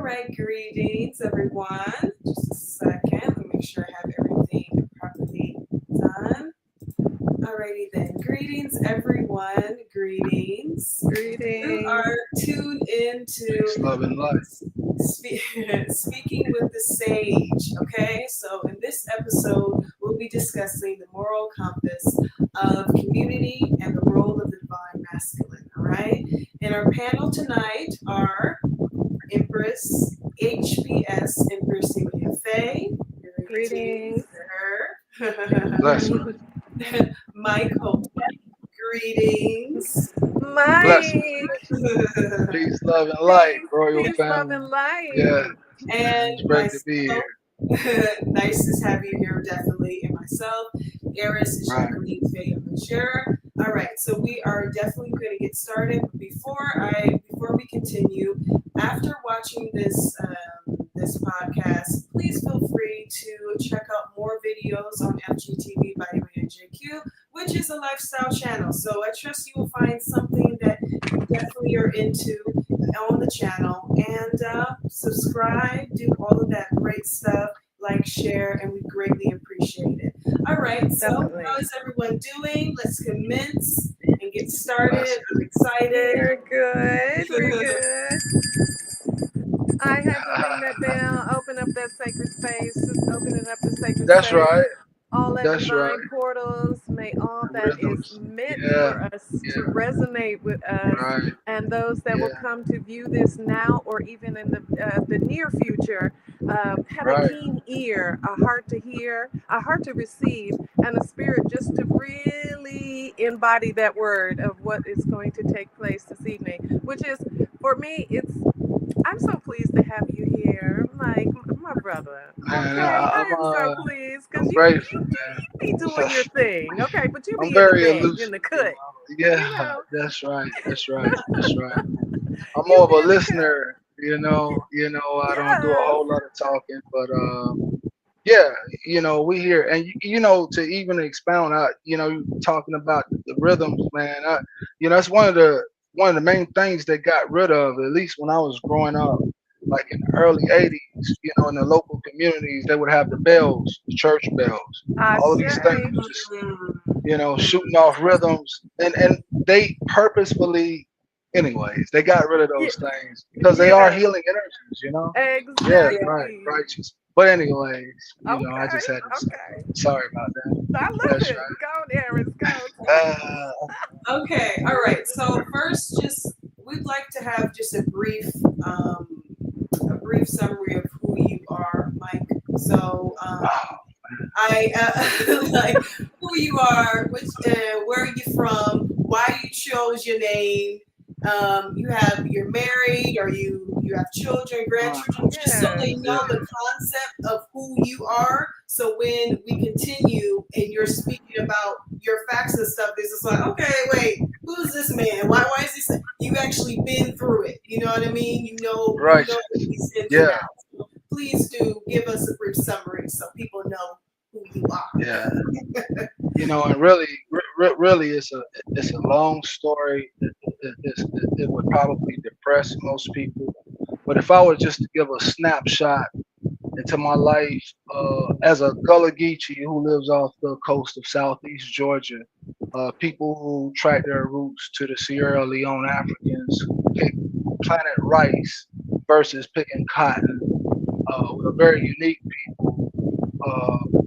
right, greetings everyone. Just a second, let me make sure I have everything properly done. Alrighty then, greetings everyone, greetings. You Greetings. are tuned into Peace, love, and light. Speaking with the Sage. Okay, so in this episode, we'll be discussing the moral compass of community and the role of the divine masculine. All right, and our panel tonight are Empress, H.P.S, Empress Yamaya Faye. Greetings Greetings. to her. Bless, Mike Hotep. Greetings. bless, Mike. peace, love, and light, Peace, royal peace, love, family. and light. Yeah, And it's great to be myself. here. Nice to have you here, definitely. And myself, Heiress is Right, Jauqline Faye-Yemajier. All right, so we are definitely going to get started. But before we continue, after watching this podcast, please feel free to check out more videos on FGTV by JQ, which is a lifestyle channel. So I trust you will find something that you definitely are into on the channel, and subscribe, do all of that great stuff, like, share, and we greatly appreciate it. All right, so Definitely. how is everyone doing? Let's commence and get started. bless. I'm excited. We're good. We're good. I had to ring that bell, open up that sacred space, just opening up the sacred That's space. right. All that That's right. divine portals, may all The that is rhythms. meant Yeah, for us to yeah. resonate with us, Right. and those that will Yeah. come to view this now or even in the near future, have a Right. keen ear, a heart to hear, a heart to receive, and a spirit just to really embody that word of what is going to take place this evening. Which is, for me, I'm so pleased to have you here, Mike, my brother. Man, Okay, I I'm am so pleased because I'm you grateful, be doing your man. thing. Okay, but you I'm be in the very bed, in elusive, the you cut. know. You Yeah, know, that's right. That's right. That's right. I'm more you of be a in the cut. listener, you know. I don't do a Yes. whole lot of talking, but yeah, we hear, and to even expound out, you talking about the rhythms, man. That's one of the main things they got rid of, at least when I was growing up, like in the early '80s. In the local communities, they would have the bells, the church bells, I all of these things, say. just shooting off rhythms, and they purposefully, anyways, they got rid of Yeah. those things because they are Yeah. healing energies. Yeah, right, Exactly. righteous. But anyways, I Okay. just had to say, Okay. sorry about that. I love That's it. Go on, Eris. Go. right. Okay, all right. So first, just we'd like to have just um, a brief summary of who you are, Mike. So Oh, I like who you are, where are you from, why you chose your name. You're married, or you have children, grandchildren, just so Yes. they know the concept of who you are. So when we continue and you're speaking about your facts and stuff, it's just like, okay, wait, who's this man? Why is this? You actually been through it. You know what I mean? You know righteous. these ins and Yeah, outs. So please do give us a brief summary so people know who you are. yeah. And really, really, it's a long story. It would probably depress most people. But if I were just to give a snapshot into my life as a Gullah Geechee who lives off the coast of Southeast Georgia, people who track their roots to the Sierra Leone Africans who pick planet rice versus picking cotton, we're very unique people.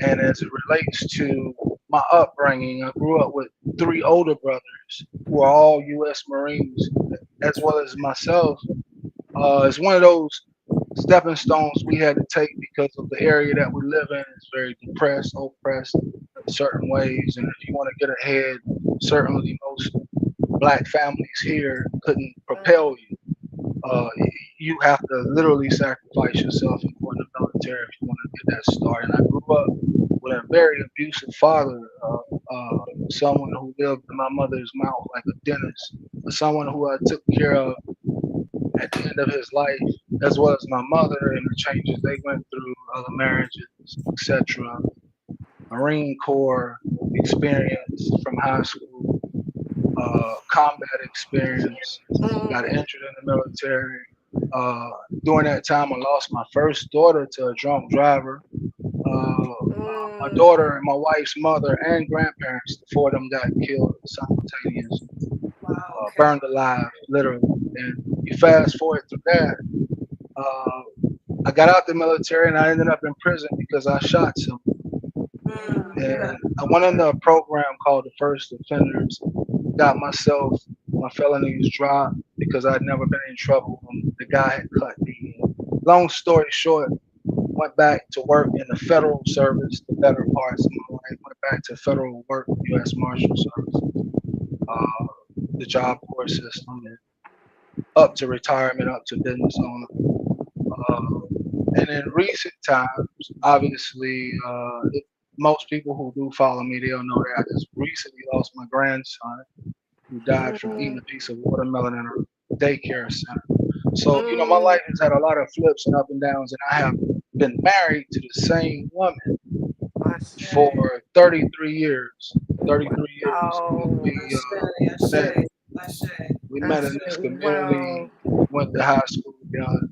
And as it relates to my upbringing, I grew up with three older brothers who are all U.S. Marines, as well as myself. It's one of those stepping stones we had to take because of the area that we live in. It's very depressed, oppressed in certain ways, and if you want to get ahead, certainly most black families here couldn't propel you. Uh, you have to literally sacrifice yourself and go in the military if you want to get that started. And I grew up with a very abusive father, someone who lived in my mother's mouth like a dentist, someone who I took care of at the end of his life, as well as my mother and the changes they went through, other marriages, etc. Marine Corps experience from high school, combat experience, got Mm. injured in the military. During that time, I lost my first daughter to a drunk driver. My daughter Mm. and my wife's mother and grandparents, the four of them got killed simultaneously, Wow. Okay. burned alive, literally. And you fast forward through that. Uh, I got out the military and I ended up in prison because I shot someone. Okay. And I went into a program called the First Offenders, got myself my felonies dropped because I'd never been in trouble when the guy had cut me. Long story short, went back to work in the federal service, the better parts of my life. Went back to federal work, U.S. Marshal Service, uh, the Job Corps system, and up to retirement, up to business owner. Uh, and in recent times, obviously, most people who do follow me, they'll know that I just recently lost my grandson who died from eating a piece of watermelon in a daycare center. So, my Mm. life has had a lot of flips and up and downs, and I have been married to the same woman for Ashe. 33 years. 33 years. Wow. Ashe. Met, Ashe. Ashe. we met in Ashe. this Wow. community, went to high school together,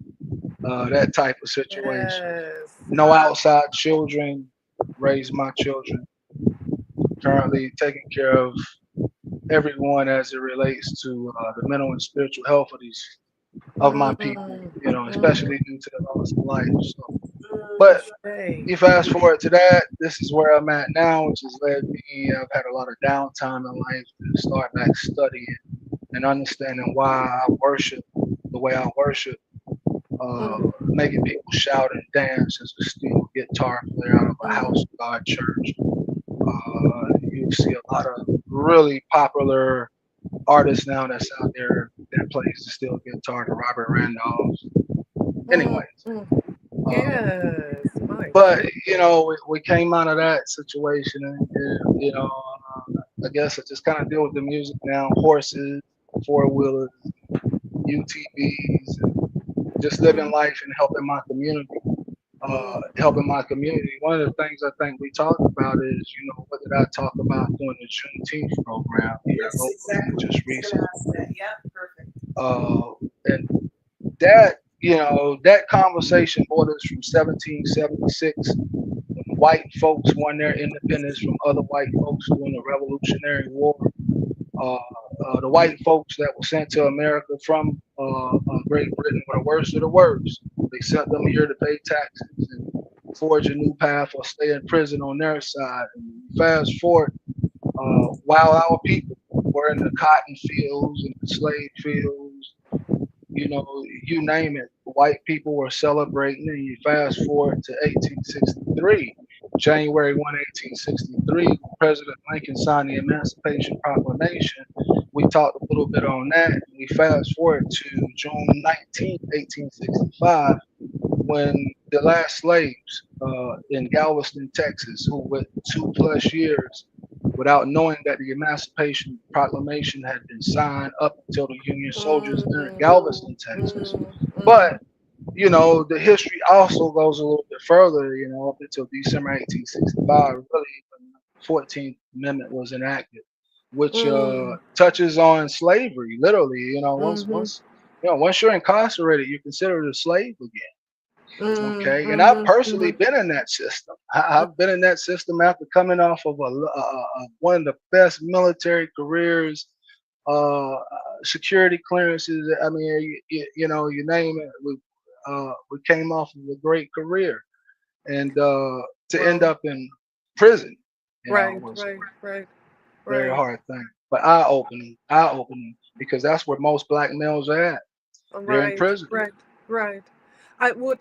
that type of situation. Yes. No outside children, raised my children. Currently taking care of everyone as it relates to the mental and spiritual health of my people, Mm. especially Mm. due to the loss of life. So, but Ashe. you fast forward to that, this is where I'm at now, which has led me. I've had a lot of downtime in life to start back studying and understanding why I worship the way I worship, Mm. making people shout and dance as a steel guitar player out of a house Mm. of God church. You see a lot of really popular artists now that's out there that plays the steel guitar, the Robert Randolphs. Mm. Anyways, Mm. uh, Yes. My but goodness. we came out of that situation, and I guess I just kind of deal with the music now, horses, four wheelers, UTVs, and just living Mm. life and helping my community. Mm. Helping my community. One of the things I think we talked about is, what did I talk about doing the Juneteenth program here Yes, locally exactly. just I was gonna recently. ask that. Yeah, perfect. And that, that conversation borders from 1776 when white folks won their independence from other white folks during the Revolutionary War. Uh, the white folks that were sent to America from Great Britain were the worst of the worst. They sent them here to pay taxes and forge a new path or stay in prison on their side. And fast forward, while our people were in the cotton fields and the slave fields, you name it, white people were celebrating. And you fast forward to 1863, January 1, 1863, when President Lincoln signed the Emancipation Proclamation. We talked a little bit on that. And we fast forward to June 19th, 1865, when the last slaves in Galveston, Texas, who went 2+ years without knowing that the Emancipation Proclamation had been signed up until the Union soldiers entered Mm. Galveston, Texas. Mm. But, Mm. the history also goes a little bit further, up until December 1865, really, when the 14th Amendment was enacted, which Mm. touches on slavery, literally. Mhm. Once you're incarcerated, you're considered a slave again. Mm. Okay, and I've Mhm. personally Mhm. been in that system. I've been in that system after coming off of one of the best military careers, security clearances. I mean, you name it. We came off of a great career, and to end Well, up in prison, right, was right, right, a very right, hard thing, but eye opening, because that's where most black males are at. They're in right, prison. right, right.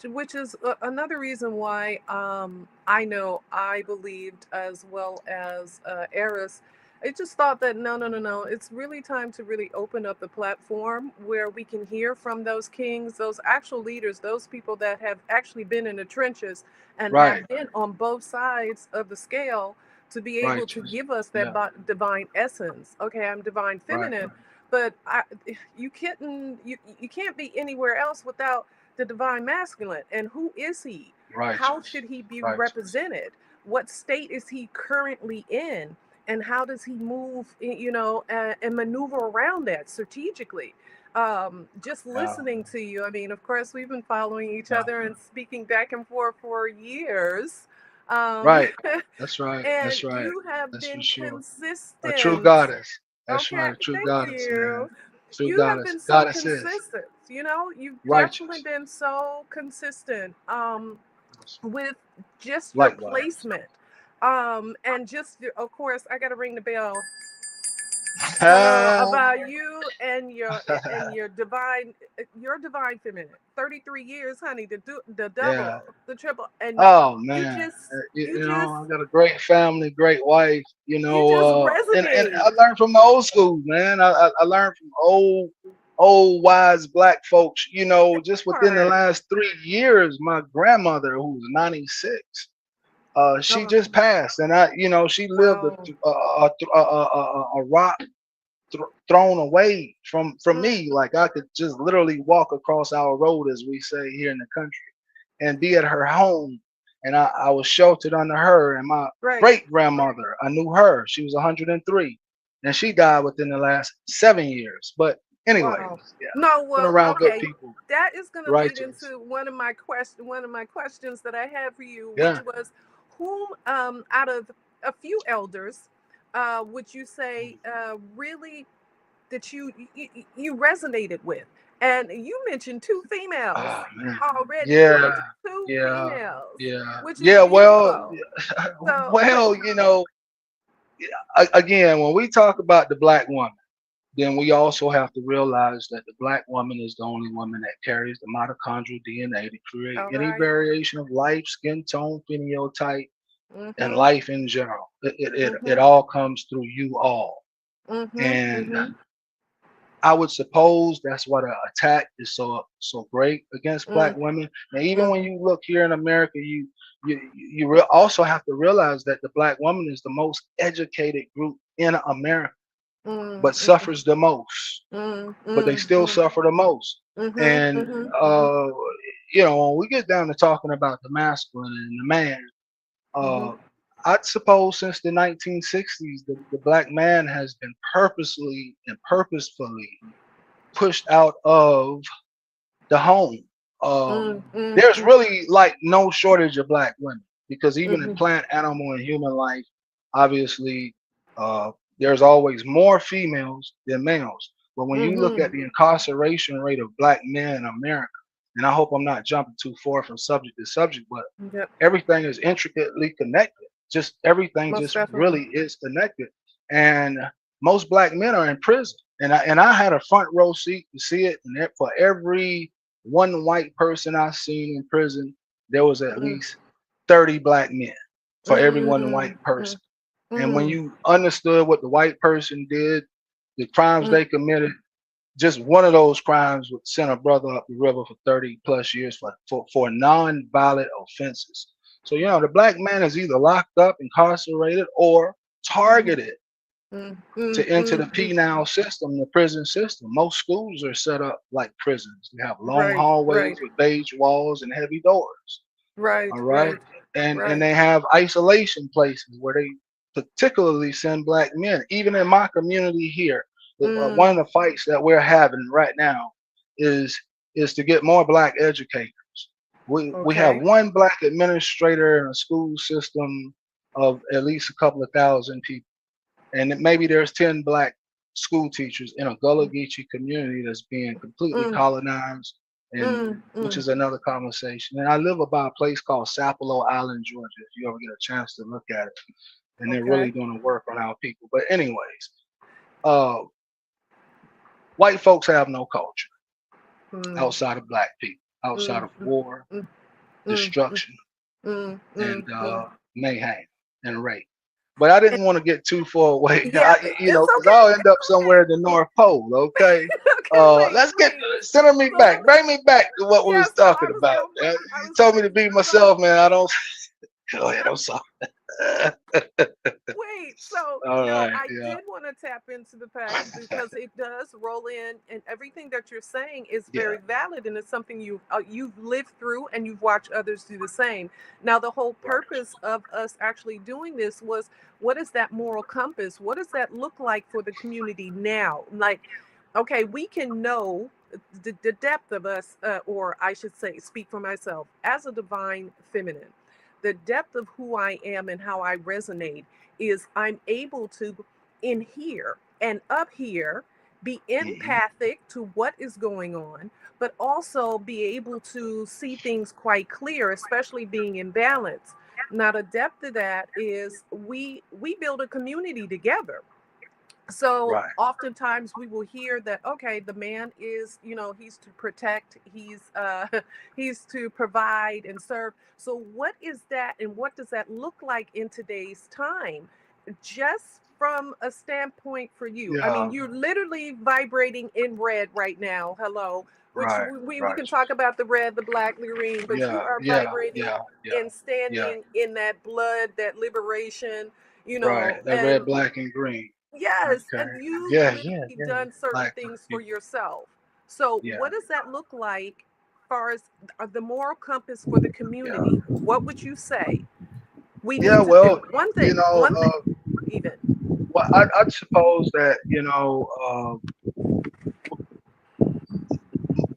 Which is another reason why I know I believed, as well as Heiress. I just thought that no, no, no, no. It's really time to really open up the platform where we can hear from those kings, those actual leaders, those people that have actually been in the trenches and Right, have been on both sides of the scale, to be able to righteous. give us that Yeah, divine essence. Okay, I'm divine right, feminine, but you can't be anywhere else without the divine masculine. And who is he? How righteous, should he be righteous. represented? What state is he currently in? And how does he move, and maneuver around that strategically? just Yeah. listening to you. I mean, of course, we've been following each Yeah. other and speaking back and forth for years. Um, Right. That's right. and That's right. you have That's for been sure. A true consistent. goddess. That's Okay, right. A true thank goddess, man. you. True You have goddess. been so Goddess is consistent. You know, you've definitely righteous. been so consistent with just your Likewise. placement. And just, of course, I got to ring the bell about you and your divine feminine. 33 years, honey, the double, Yeah. the triple, and Oh you man, just you, you you just know I got a great family, great wife. you just And resonate. I learned from the old school, man. I learned from old wise black folks. Just within the Part. last 3 years, my grandmother, who's 96, she Oh, just passed, and she lived wow. a rock thrown away from Mm, me. Like I could just literally walk across our road, as we say here in the country, and be at her home. And I was sheltered under her. And my right. great grandmother, I knew her. She was 103, and she died within the last 7 years. But anyways, Wow. yeah, No, been well, around good okay. people, That is going to lead righteous. into one of my questions that I have for you, which Yeah. was, whom out of a few elders would you say really that you resonated with? And you mentioned two females Oh man. already. You Yeah. mentioned two Yeah. females, Yeah. which is Yeah. Well. beautiful. So, but Well. Again, when we talk about the black woman, then we also have to realize that the black woman is the only woman that carries the mitochondrial DNA to create all any right. variation of life, skin tone, phenotype, and Mhm. life in general. It Mhm. all comes through you all. Mhm. And Mhm. I would suppose that's why the attack is so great against black Mhm. women. And even when Mhm. you look here in America, also have to realize that the black woman is the most educated group in America, but Mhm. suffers the most. Mhm. But they still Mhm. suffer the most. Mhm. And Mhm. Mhm. uh, when we get down to talking about the masculine and the man, uh, Mhm. I'd suppose since the 1960s, the black man has been purposely and purposefully pushed out of the home. Mhm. There's Mhm. really like no shortage of black women, because even in Mhm. plant, animal, and human life, obviously, there's always more females than males. But when you look at Mhm. the incarceration rate of black men in America, and I hope I'm not jumping too far from subject to subject, but Yep. everything is intricately connected. Just everything Most just definitely. really is connected. And most black men are in prison. And I had a front row seat to see it. And for every one white person I seen in prison, there was at Mm. least 30 black men for every one white Mm. person. Mm. And when Mm. you understood what the white person did, the crimes Mm. they committed, just one of those crimes would send a brother up the river for 30 plus years for non-violent offenses. So, the black man is either locked up, incarcerated, or Mhm. targeted Mm. to Mm. enter the Mm. penal system, the prison system. Most schools are set up like prisons. They have long Right. hallways Right. with beige walls and heavy doors. Right. All right. Right. And Right. they have isolation places where they particularly send black men. Even in my community here, one Mm. of the fights that we're having right now is is to get more black educators. We have Okay. one black administrator in a school system of at least a couple of thousand people, and maybe there's 10 black school teachers in a Gullah Geechee community that's being completely Mm. colonized, and Mm. which Mm. is another conversation. And I live about a place called Sapelo Island, Georgia, if you ever get a chance to look at it. And they're really Okay. doing the work on our people. But anyways, uh, white folks have no culture Mm. outside of black people, outside Mm. of war, Mm. Mm. Mm. destruction, Mm. and Mm. Mm. mayhem and rape. But I didn't want to get too far away, Yeah, it's because okay. I'll end up somewhere in the North Pole. Okay, Okay, wait, let's get wait. center me So let back, me. bring me back to what we Yeah. was So talking about. I You was told gonna. me to be So myself, man. I don't. Go ahead, I'm sorry. wait. So All no, right, I yeah, did want to tap into the fact because it does roll in, and everything that you're saying is yeah, very valid, and it's something you've lived through, and you've watched others do the same. Now, the whole right. purpose of us actually doing this was, what is that moral compass? What does that look like for the community now? Like, okay, we can know the depth of us, or I should say, speak for myself, as a divine feminine. The depth of who I am and how I resonate is I'm able to, in here and up here, be Hmm. empathic to what is going on, but also be able to see things quite clear, especially being in balance. Now, the depth of that is we build a community together. So Right. oftentimes we will hear that, okay, the man is, he's to protect, he's to provide and serve. So what is that, and what does that look like in today's time, just from a standpoint for you? I Yeah. mean, you're literally vibrating in red right now, hello, which Right. we Right. can talk about the red, the black, the green, but you Yeah. are Yeah. vibrating Yeah. Yeah. and Yeah. standing in that blood, that liberation, Right. That red, and black, and green. yes, Okay. and you've Yeah. Yeah. literally Yeah. done certain Black. things for Yeah. yourself. So, Yeah. what does that look like, far as the moral compass for the Yeah. community? What would you say we Yeah. need to do? Well, One you thing, know, one thing, even. well, I'd suppose that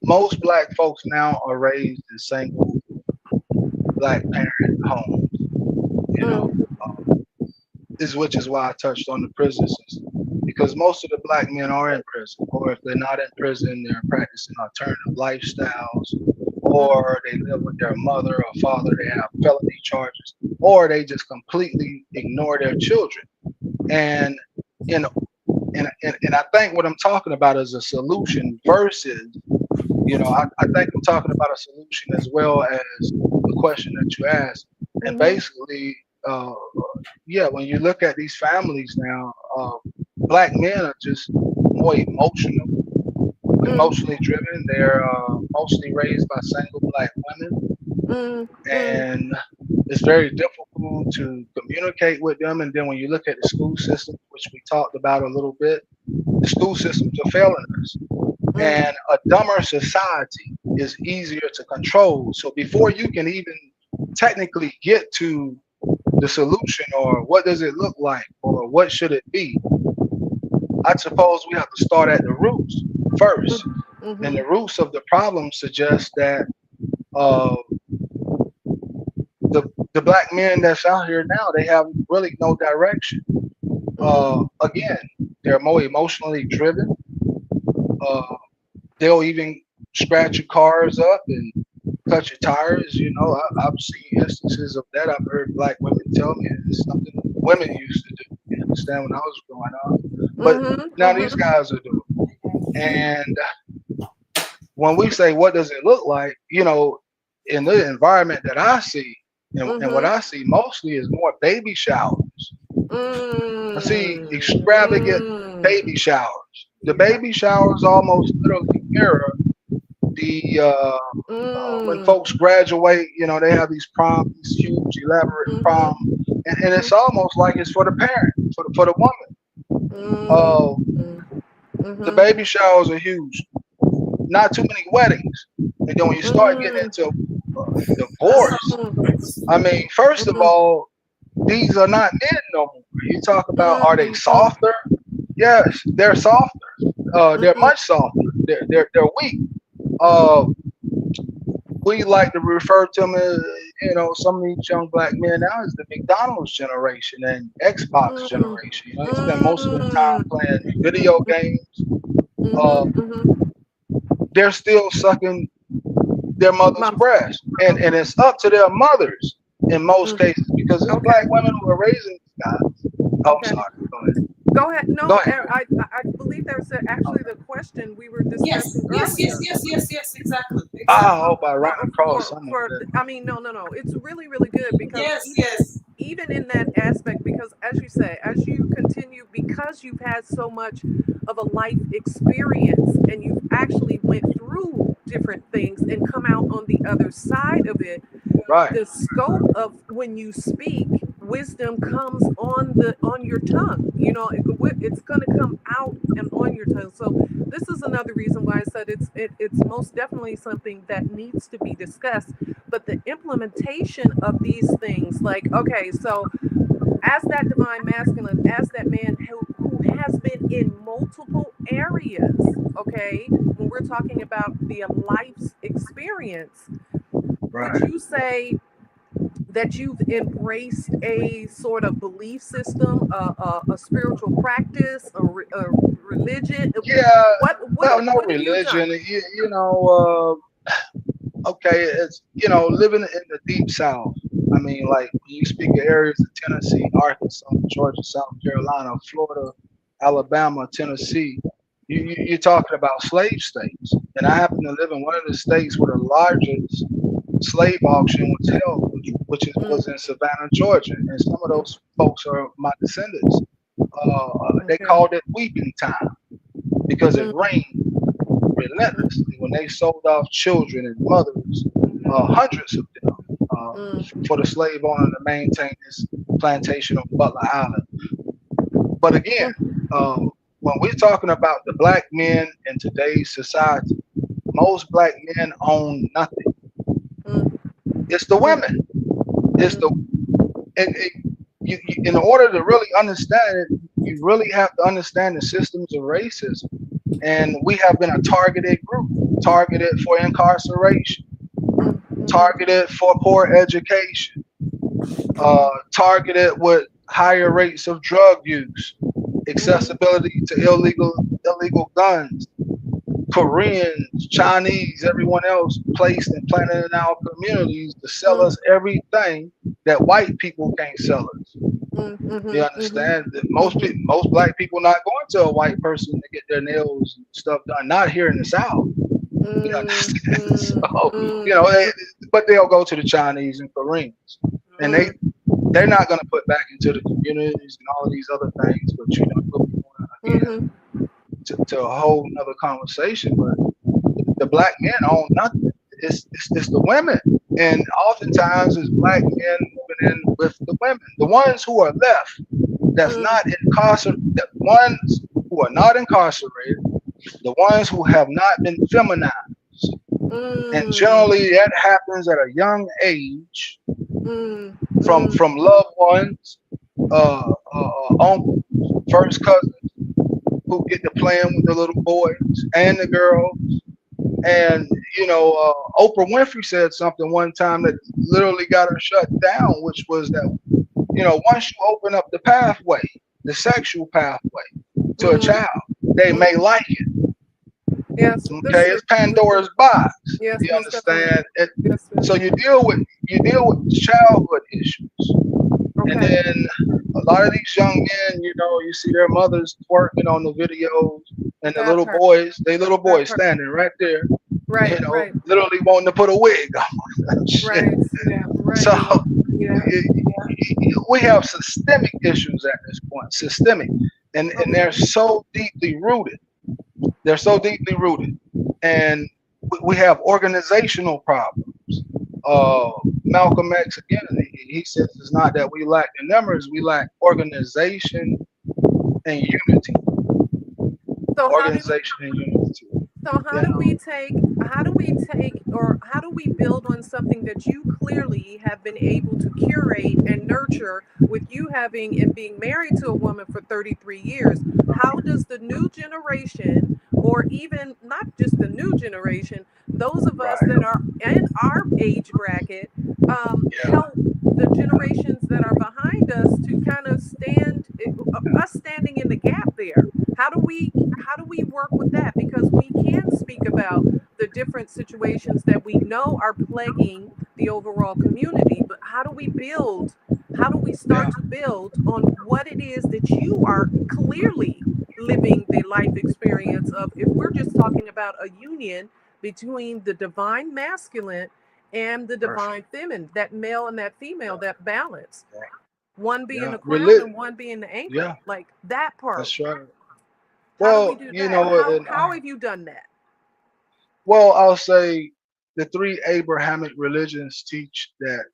most black folks now are raised in single black parent homes. You know, Mm, this which is why I touched on the prison system, because most of the black men are in prison, or if they're not in prison, they're practicing alternative lifestyles, mm, or they live with their mother or father, they have felony charges, or they just completely ignore their children. And in and I think what I'm talking about is a solution versus, I think I'm talking about a solution as well as the question that you asked. And mm-hmm, basically, uh, yeah, when you look at these families now, black men are just more mm, emotionally driven. They're mostly raised by single black women, mm, mm, and it's very difficult to communicate with them. And then when you look at the school system, which we talked about a little bit, the school systems are failing us. mm, And a dumber society is easier to control. So before you can even technically get to the solution, or what does it look like, or what should it be, I suppose we have to start at the roots first. And mm-hmm, the roots of the problem suggest that uh, the black men that's out here now, they have really no direction. mm, Again, they're more emotionally driven. Uh, they'll even scratch your cars up and cut your tires. I've seen instances of that. I've heard black women tell me it's something women used to do. You understand, when I was growing up, but mm-hmm, now these mm-hmm, guys are doing it. And when we say what does it look like, in the environment that I see, and what mm-hmm, I see mostly is more baby showers. I see mm, extravagant baby showers. The baby showers almost literally mirror the when mm, folks graduate. They have these prom, these huge elaborate prom, mm-hmm, and it's almost like it's for the parent, for the woman. Uh, mm-hmm, the mm-hmm, baby showers are huge. Not too many weddings, and then when you start getting mm, into divorce, I mean, first of all, these are not men no more. You talk about, are they softer? Yes, they're softer. They're much softer. They're weak. Uh, we like to refer to them as, some of these young black men now as the McDonald's generation and Xbox generation. They spend most of their time playing video games. Uh, they're still sucking their mother's Mom. breast, and it's up to their mothers in most cases, because it's Okay. black women who are raising these guys. Oh, I'm Okay. sorry. Go ahead. Go ahead. Go No, ahead. I believe there's actually the question we were Yes, discussing yes, yes, earlier. yes, yes, yes, exactly, I exactly. hope I ran across some of For it. I mean, no. It's really, really good because Yes, yes. even in that aspect, because as you say, as you continue, because you've had so much of a life experience and you've actually went through different things and come out on the other side of it, Right. the scope of when you speak, wisdom comes on your tongue. It's going to come out and on your tongue. So this is another reason why I said it's most definitely something that needs to be discussed. But the implementation of these things, like, okay, so as that divine masculine, as that man who has been in multiple areas, say, when we're talking about the life's experience, would Right. you say that you've embraced a sort of belief system, a spiritual practice, a religion? Yeah. What Well, no what have you religion. done? You know. Okay, it's living in the deep South. I mean, like when you speak of areas of Tennessee, Arkansas, Georgia, South Carolina, Florida, Alabama, Tennessee, you're talking about slave states. And I happen to live in one of the states where the largest slave auction was held, was Mm, in Savannah, Georgia. And some of mm, those folks are my descendants. They okay. called it weeping time because it Mm, rained relentlessly when they sold off children and mothers, hundreds of them, mm, for the slave owner to maintain this plantation on Butler Island. But again, mm, uh, when we're talking about the black men in today's society, most black men own nothing. mm, It's the mm, women. It's the mm, in order to really understand it, you really have to understand the systems of racism. And we have been a targeted group, targeted for incarceration, mm, mhm, targeted for poor education, mhm, targeted with higher rates of drug use, mhm, accessibility to illegal guns, Koreans, Chinese, everyone else placed and planted in our communities to sell mm, us everything that white people can't sell us. mm, You mhm, mhm, understand that mhm, most black people not going to a white person to get their nails and stuff done. Not here in the South. You mm, understand? mm, So mm, but they'll go to the Chinese and Koreans, and mm, they're not going to put back into the communities and all of these other things. But we'll be going mhm, again to a whole nother conversation. But the black men own nothing. It's the women, and oftentimes it's black men moving in with the women, the ones who are left. That's mm, not incarcerated. The ones who are not incarcerated, the ones who have not been feminized, and mm, generally that happens at a young age mm, from mm, loved ones, uncles, first cousins who get to playing with the little boys and the girls. And Oprah Winfrey said something one time that literally got her shut down, which was that once you open up the pathway, the sexual pathway to a mm, child, they mm. may like it. Yes, that's Okay, true. it's That's true. Pandora's box. Yes, You most definitely. understand? Yes, So yes. you deal with childhood issues, and Okay. then a lot of these young men, you see their mothers twerking on the videos, and the That little part. boys, they little That boys part. standing right there, Right, right, literally wanting to put a wig on. Shit. right, Yeah, right. So yeah, yeah, we have systemic issues at this point, systemic, and they're Okay. so deeply rooted. They're so deeply rooted, and we have organizational problems. Uh, Malcolm X again, he says it's not that we lack the numbers, we lack organization and unity. So how do Organization and unity. So You know, how do we build on something that you clearly have been able to curate and nurture with you having and being married to a woman for 33 years? How does the new generation, or even not just the new generation, those of us that right? are in our age bracket, Yeah, help the generations that are behind us to kind of us standing in the gap there? How do we work with that? Because we can speak about the different situations that we know are plaguing the overall community, but how do we yeah, start to build on what it is that you are clearly living the life experience of? If we're just talking about a union between the divine masculine and the perfect. divine feminine, that male and that female, that balance, Yeah, one being yeah. the crown and one being the anchor, Yeah, like that part. that's right. How do we Well, do that? and How have you done that? I'll say the three Abrahamic religions teach that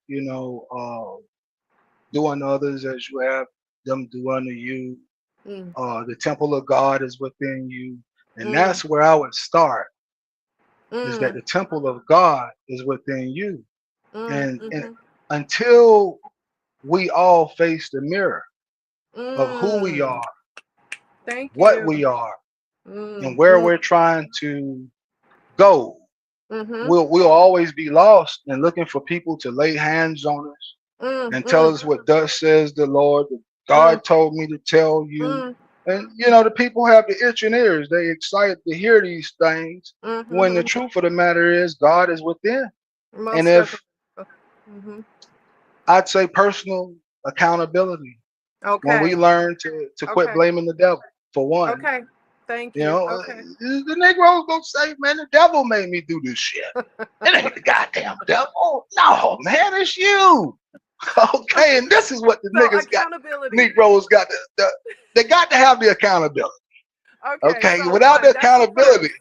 do unto others as you have them do unto you. Mm, The temple of God is within you, and mm, that's where I would start. Is that mm, the temple of God is within you, mm, and mm-hmm, until we all face the mirror of who we mm. are, Thank what you. we are, and where Mm-hmm. we're trying to go, Mm-hmm. we'll always be lost and looking for people to lay hands on us and tell Mm-hmm. us what thus says the Lord. Mm-hmm. God told me to tell you. Mm-hmm. And the people have the itching ears. They excited to hear these things when the Mm-hmm. truth of the matter is God is within. And Most if definitely. Mm-hmm. I'd say personal accountability, when we Okay. learn to quit Okay. blaming the devil for one, Okay. Thank you you. know, Okay. the Negroes gonna say, man, the devil made me do this shit. It ain't the goddamn devil. No, man, it's you. Okay, and this is what the So niggas got. accountability. Negroes got they got to have the accountability. Okay. Okay, So without the one. That's the accountability, first.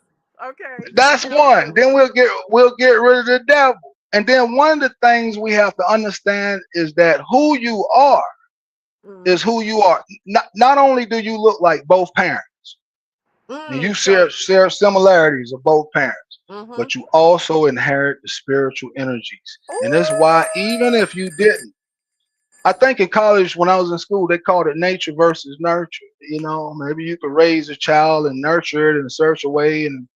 Okay. that's one. Accountability. Then we'll get rid of the devil. And then one of the things we have to understand is that who you are is Mm. who you are. Not only do you look like both parents, and you So. share similarities of both parents, Mm-hmm. but you also inherit the spiritual energies. And that's why even if Ooh. you didn't, I think in college when I was in school they called it nature versus nurture. Maybe you could raise a child and nurture it in a certain way and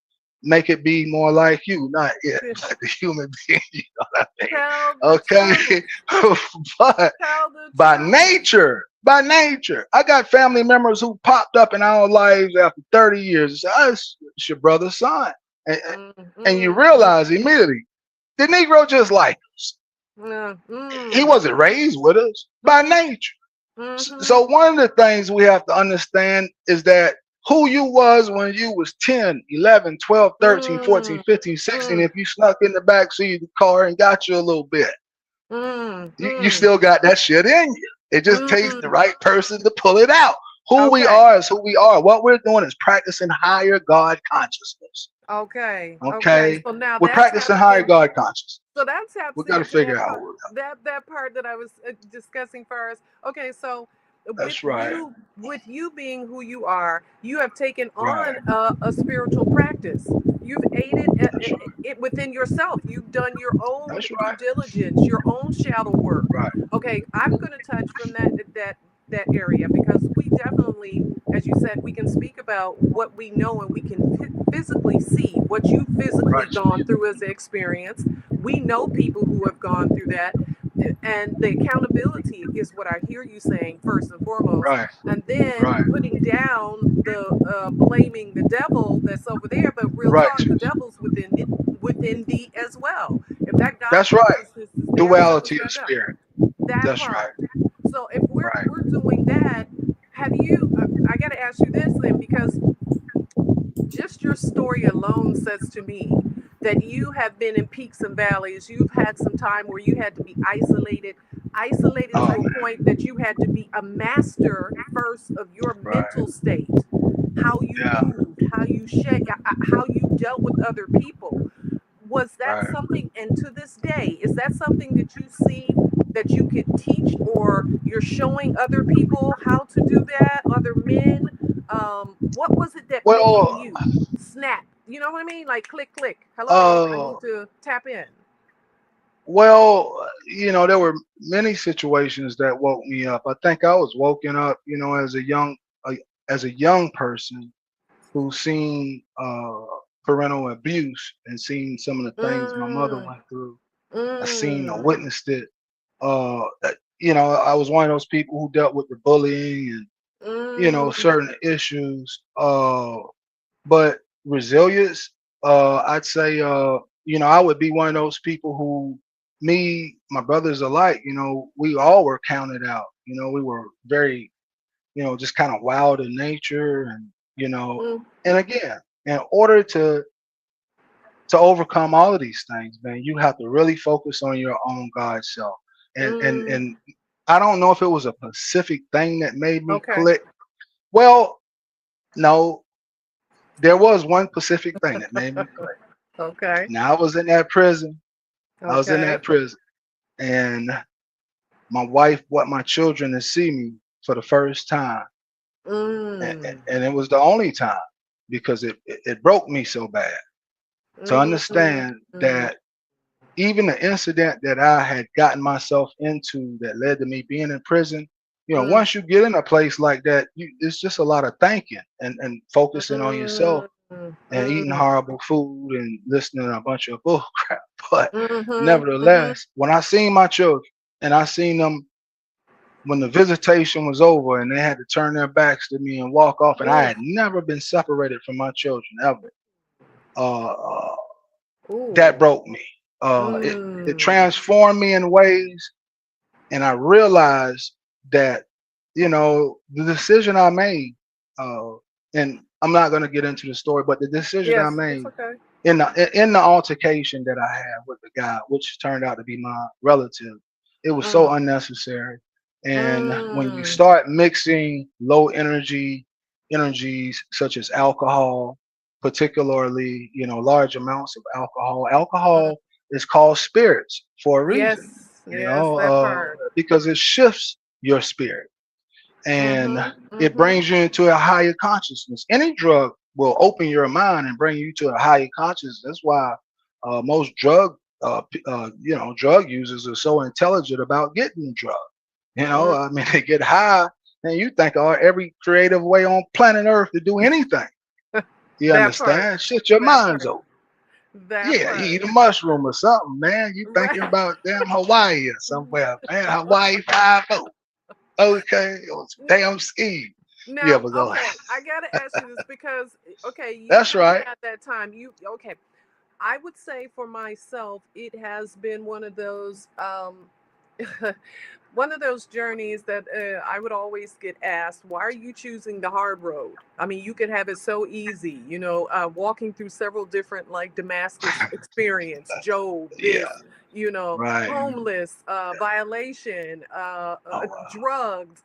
make it be more like you, not it, like the human being. You know what I mean? Tell the truth. Okay, but Tell the by truth. nature, I got family members who popped up in our lives after 30 years and said, "Oh, it's your brother's son," and you Mm-hmm. realize immediately the Negro just like us. He Mm-hmm. wasn't raised with us by nature. Mm-hmm. So one of the things we have to understand is that who you was when you was 10, 11, 12, 13, 14, Mm-hmm. 15, 16, if you snuck in the back seat of the car and got you a little bit, you Mm-hmm. still got that shit in you. It just takes the Mm-hmm. right person to pull it out. Who we Okay. are is who we are. What we're doing is practicing higher God consciousness. Okay. Okay. Okay? So now We're that practicing taps higher in. God consciousness. So that taps We got to into figure that out part. who we are. That part that I was discussing first. Okay. So with That's right. you being who you are, you have taken Right. on a spiritual practice. You've aided That's right. it within yourself. You've done your own That's due right. diligence, your own shadow work. Right. Okay, I'm going to touch from that area because we definitely, as you said, we can speak about what we know and we can physically see what you've physically Right. gone through as an experience. We know people who have gone through that, and the accountability is what I hear you saying first and foremost, Right. and then Right. putting down the blaming the devil that's over there. But real Right. talk, the devil's within thee as well. If that God That's right. consciousness is there, so is Duality of that devil. spirit. That That's right. part. So if Right. we're doing that, have you? I got to ask you this then, because just your story alone says to me that you have been in peaks and valleys. You've had some time where you had to be isolated Oh to a man. point that you had to be a master first of your Right. mental state, how you Yeah. moved, how you dealt with other people. Was that Right. something, and to this day, is that something that you see that you could teach, or you're showing other people how to do that, other men? What was it that made Well, you snap? You know what I mean? Like click, click. Hello, I uh, need to tap in. there were many situations that woke me up. I think I was woken up, uh, as a young person who seen parental abuse and seen some of the things my mother Mm, went through. I seen or mm, witnessed it. I was one of those people who dealt with the bullying and mm, certain issues. But resilience, I'd say, I would be one of those people who, me, my brothers alike, we all were counted out. We were very, just kind of wild in nature, mm, and again, in order to overcome all of these things, man, you have to really focus on your own God self. And and mm. and I don't know if it was a specific thing that made me Okay, click. Well, no, there was one specific thing that made me click. okay, Now I was in that prison. I was in okay. that prison, and my wife brought my children to see me for the first time, and, Mm, and it was the only time because it broke me so bad to mm, understand mm, that even the incident that I had gotten myself into that led to me being in prison, Mm, once you get in a place like that, it's just a lot of thinking and focusing on yourself mm, and eating mm, horrible food and listening to a bunch of bull crap. But mhm, mhm. nevertheless, when I seen my children and I seen them when the visitation was over and they had to turn their backs to me and walk off, and I Ooh, had never been separated from my children ever. Uh, uh, that ooh. broke me. It Mm. transformed me in ways, and I realized that the decision I made, uh, and I'm not going to get into the story, but the decision I Yes, it's made okay. in the altercation that I had with the guy, which turned out to be my relative, it was Mm, so unnecessary. And when you mm. start mixing low energies such as alcohol, particularly large amounts of alcohol, Mm. is called spirits for a reason, Yes, yes, that part. because it shifts your spirit and Mhm, it mhm. brings you into a higher consciousness. Any drug will open your mind and bring you to a higher consciousness. That's why most drug users are so intelligent about getting the drug. Mm. I mean, they get high, and you think of every creative way on planet Earth to do anything. You That part. understand? Shut your That minds part. open. That Yeah, you eat part. a mushroom or something, man. You thinking Right. about damn Hawaii or somewhere, man. Hawaii 5-0. Okay, it was damn ski. You Now, ever go? okay, I gotta ask you this because okay, you That's haven't right. had that time. You okay? I would say for myself, it has been one of those one of those journeys that I would always get asked, why are you choosing the hard road? I mean, you could have it so easy, walking through several different like Damascus experience, Job, Yeah, this, right. homeless, violation, Oh, wow. drugs.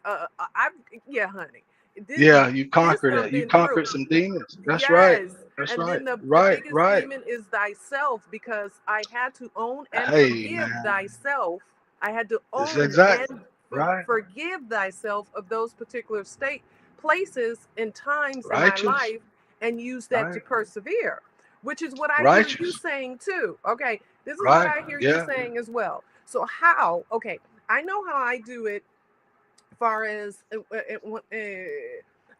Yeah, honey, this, Yeah, you this conquered I've it. You been through. conquered some demons. That's right. Yes. That's And right. then the Right, biggest right. demon is thyself because I had to own and Hey, forgive man. thyself. I had to It's own exactly and right. forgive thyself of those particular places, and times in my Righteous. life and use that to Right. persevere, which is what I hear you Righteous. saying too. Okay. This is what Right. I hear you Yeah. saying as well. So, how? Okay. I know how I do it far as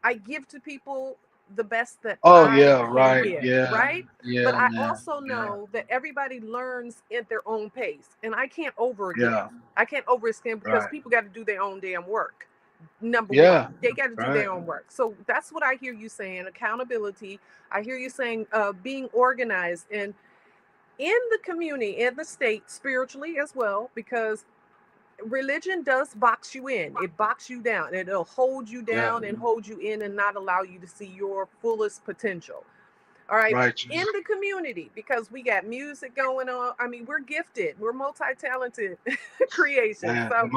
I give to people the best that Oh I yeah. can Right. give, Yeah. right? Yeah, But I man. also Yeah. know that everybody learns at their own pace, and I can't overgive. Yeah. I can't overextend because Right. people got to do their own damn work. Number one, Yeah. they got to do Right. their own work. So that's what I hear you saying: accountability. I hear you saying being organized and in the community, in the state, spiritually as well, because religion does box you in. It box you down. It'll hold you Yeah. down and hold you in and not allow you to see your fullest potential. All right. In Righteous. the community, because we got music going on. I mean, we're gifted. We're multi-talented creations. Man, So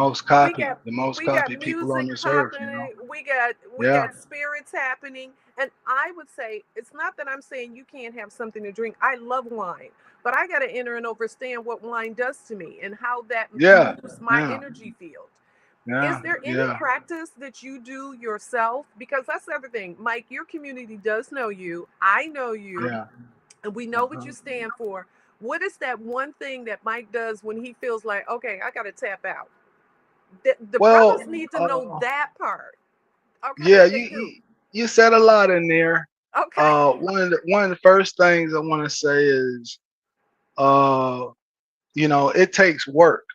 we got the most we got copied people on music this earth. popping. We got Yeah. spirits happening. And I would say it's not that I'm saying you can't have something to drink. I love wine, but I got to enter and understand what wine does to me and how that Yeah. moves my Yeah. energy field. Is Yeah. there any Yeah. practice that you do yourself? Because that's the other thing. Mike, your community does know you. I know you, Yeah. and we know what Uh-huh. you stand for. What is that one thing that Mike does when he feels like, okay, I got to tap out? The Well, brothers need to know that part. yeah, Okay, they do. you said a lot in there. Okay. One of the first things I want to say is, uh, it takes work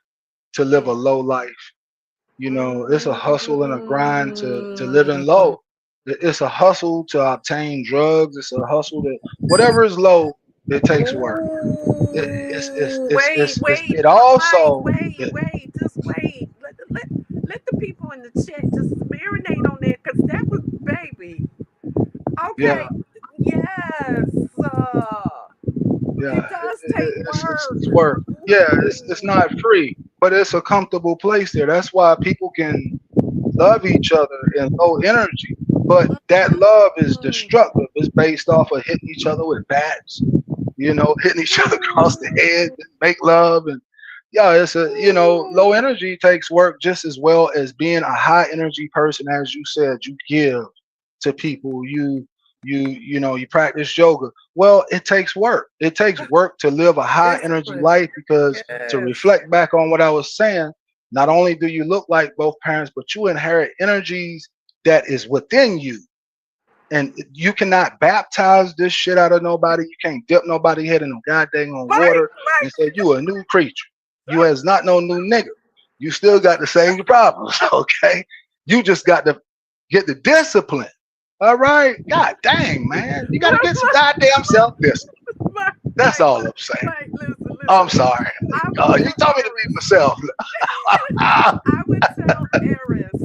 to live a Mm, low life. It's a hustle and a grind to living mm. low. It's a hustle to obtain drugs. It's a hustle to whatever is low. It takes work. Ooh, wait, It Mike, also just wait. Let the people in the chat just marinate on that, because that was baby. yeah. Okay, yes, Yeah, it does take work. it's work. Yeah, it's Ooh. not free, but it's a comfortable place there. That's why people can love each other in low energy. But that love is Mm. destructive. It's based off of hitting each other with bats, hitting each other across the head, Ooh. and make love. And yeah, it's low Ooh. energy takes work just as well as being a high energy person. As you said, you give to people. You practice yoga. Well, it takes work. It takes work to live a high energy Discipline. life because to Yes. reflect back on what I was saying, Not only do you look like both parents, but you inherit energies that is within you. And you cannot baptize this shit out of nobody. You can't dip nobody head in no goddamn Right, water and say you a new creature. You has not no new nigga. You still got the same problems, okay? You just got to get the discipline. All right? God dang, man. You got to get some goddamn self-discipline. right, That's right, all I'm saying. right. Listen, Oh, I'm listen. sorry. I would You tell told me to be Heiress. myself. I would tell Heiress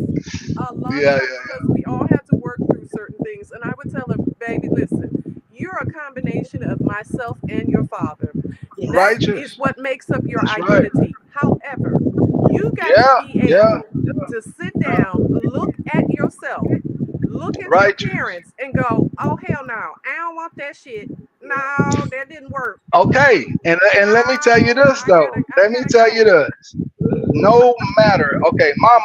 a lot of Yeah, times because we all have to work through certain things, and I would tell her, baby, listen, you're a combination of myself and your father. Yes. That is righteous. what makes up your That's right. identity. However, you got to Yeah, be yeah, able to sit down, look at yourself, look at your righteous. parents, and go, oh, hell no, I don't want that shit. No, that didn't work. Okay, and No, let me tell you this I though. gotta, I Let me gotta tell you go. this. No matter. Okay, my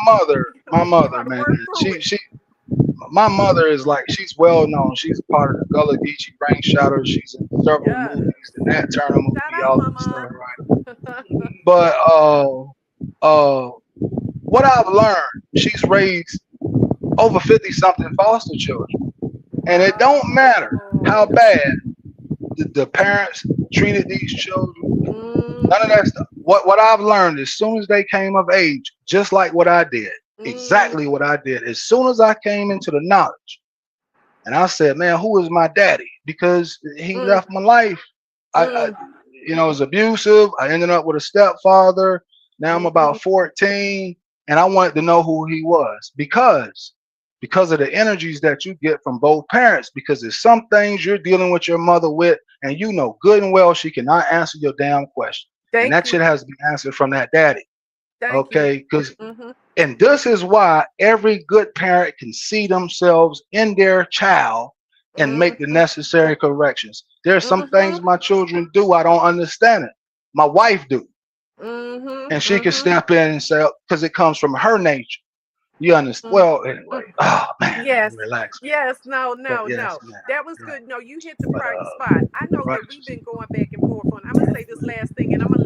You mother, gotta man. work through it. She my mother is like she's well known. She's a part of the Gullah Geechee Rain Shadows. She's in several Yes. movies, the Nat Turner Shout movie, out, all that stuff, mama. right? But what I've learned, she's raised over 50 something foster children, and it don't matter how Wow. bad the parents treated these children. None of Mm-hmm. that stuff. What I've learned as soon as they came of age, just like what I did, Mm, exactly what I did. As soon as I came into the knowledge, and I said, "Man, who is my daddy?" Because he mm, left my life. I mm, it was abusive. I ended up with a stepfather. Now I'm mm-hmm. about 14, and I wanted to know who he was because of the energies that you get from both parents. Because there's some things you're dealing with your mother with, and you know good and well she cannot answer your damn question, and Thank that you. shit has to be answered from that daddy. Thank you. Okay, because Mm-hmm. and this is why every good parent can see themselves in their child and make the Mm-hmm. necessary corrections. There's some Mm-hmm. things my children do I don't understand it. My wife do, Mm-hmm. and she can Mm-hmm. step in and say because it comes from her nature. You understand? Well, Mm-hmm. anyway. Oh man, let Yes. me relax. Yes. No, But no, yes, no. man. That was Yeah. good. No, you hit the But right spot. I know that we've righteous. been going back and forth on. I'm gonna say this last thing, and I'm gonna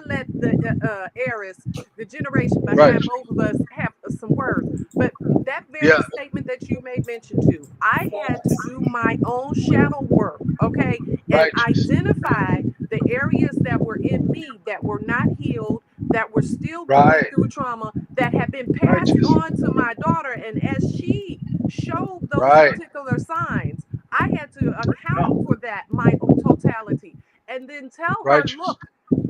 let the heiress, the generation behind Righteous. both of us, have some words. But that Yeah. very statement that you made mention to, I had to do my own shadow work, okay, and Righteous. identify the areas that were in me that were not healed, that were still going Right. through trauma, that had been passed Righteous. on to my daughter. And as she showed those Right. particular signs, I had to Yeah. account for that, my totality, and then tell her, Righteous. look,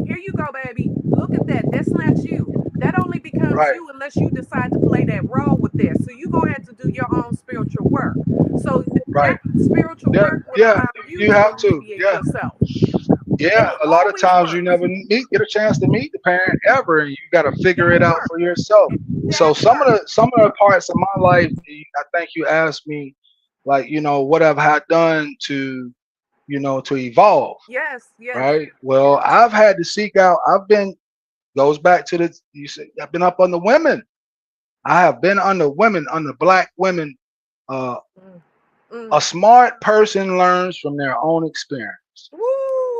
here you go, baby. Look at that. That's not you. That only becomes Right. you unless you decide to play that role with that. So you're going to have to do your own spiritual work. So Right. that spiritual Yeah. work will Yeah. allow you You to have to. alleviate Yeah. yourself. And Yeah, it a lot of always times you works. never get a chance to meet the parent ever, and you got to figure That it out part. for yourself. So That part. some of the parts of my life, I think you asked me, like what have I done to to evolve, Yes, yes. right? Well, I've had to seek out. I've been goes back to the you said I've been up on the women. I have been under women, under black women. Uh, Mm, mm. a smart person learns from their own experience.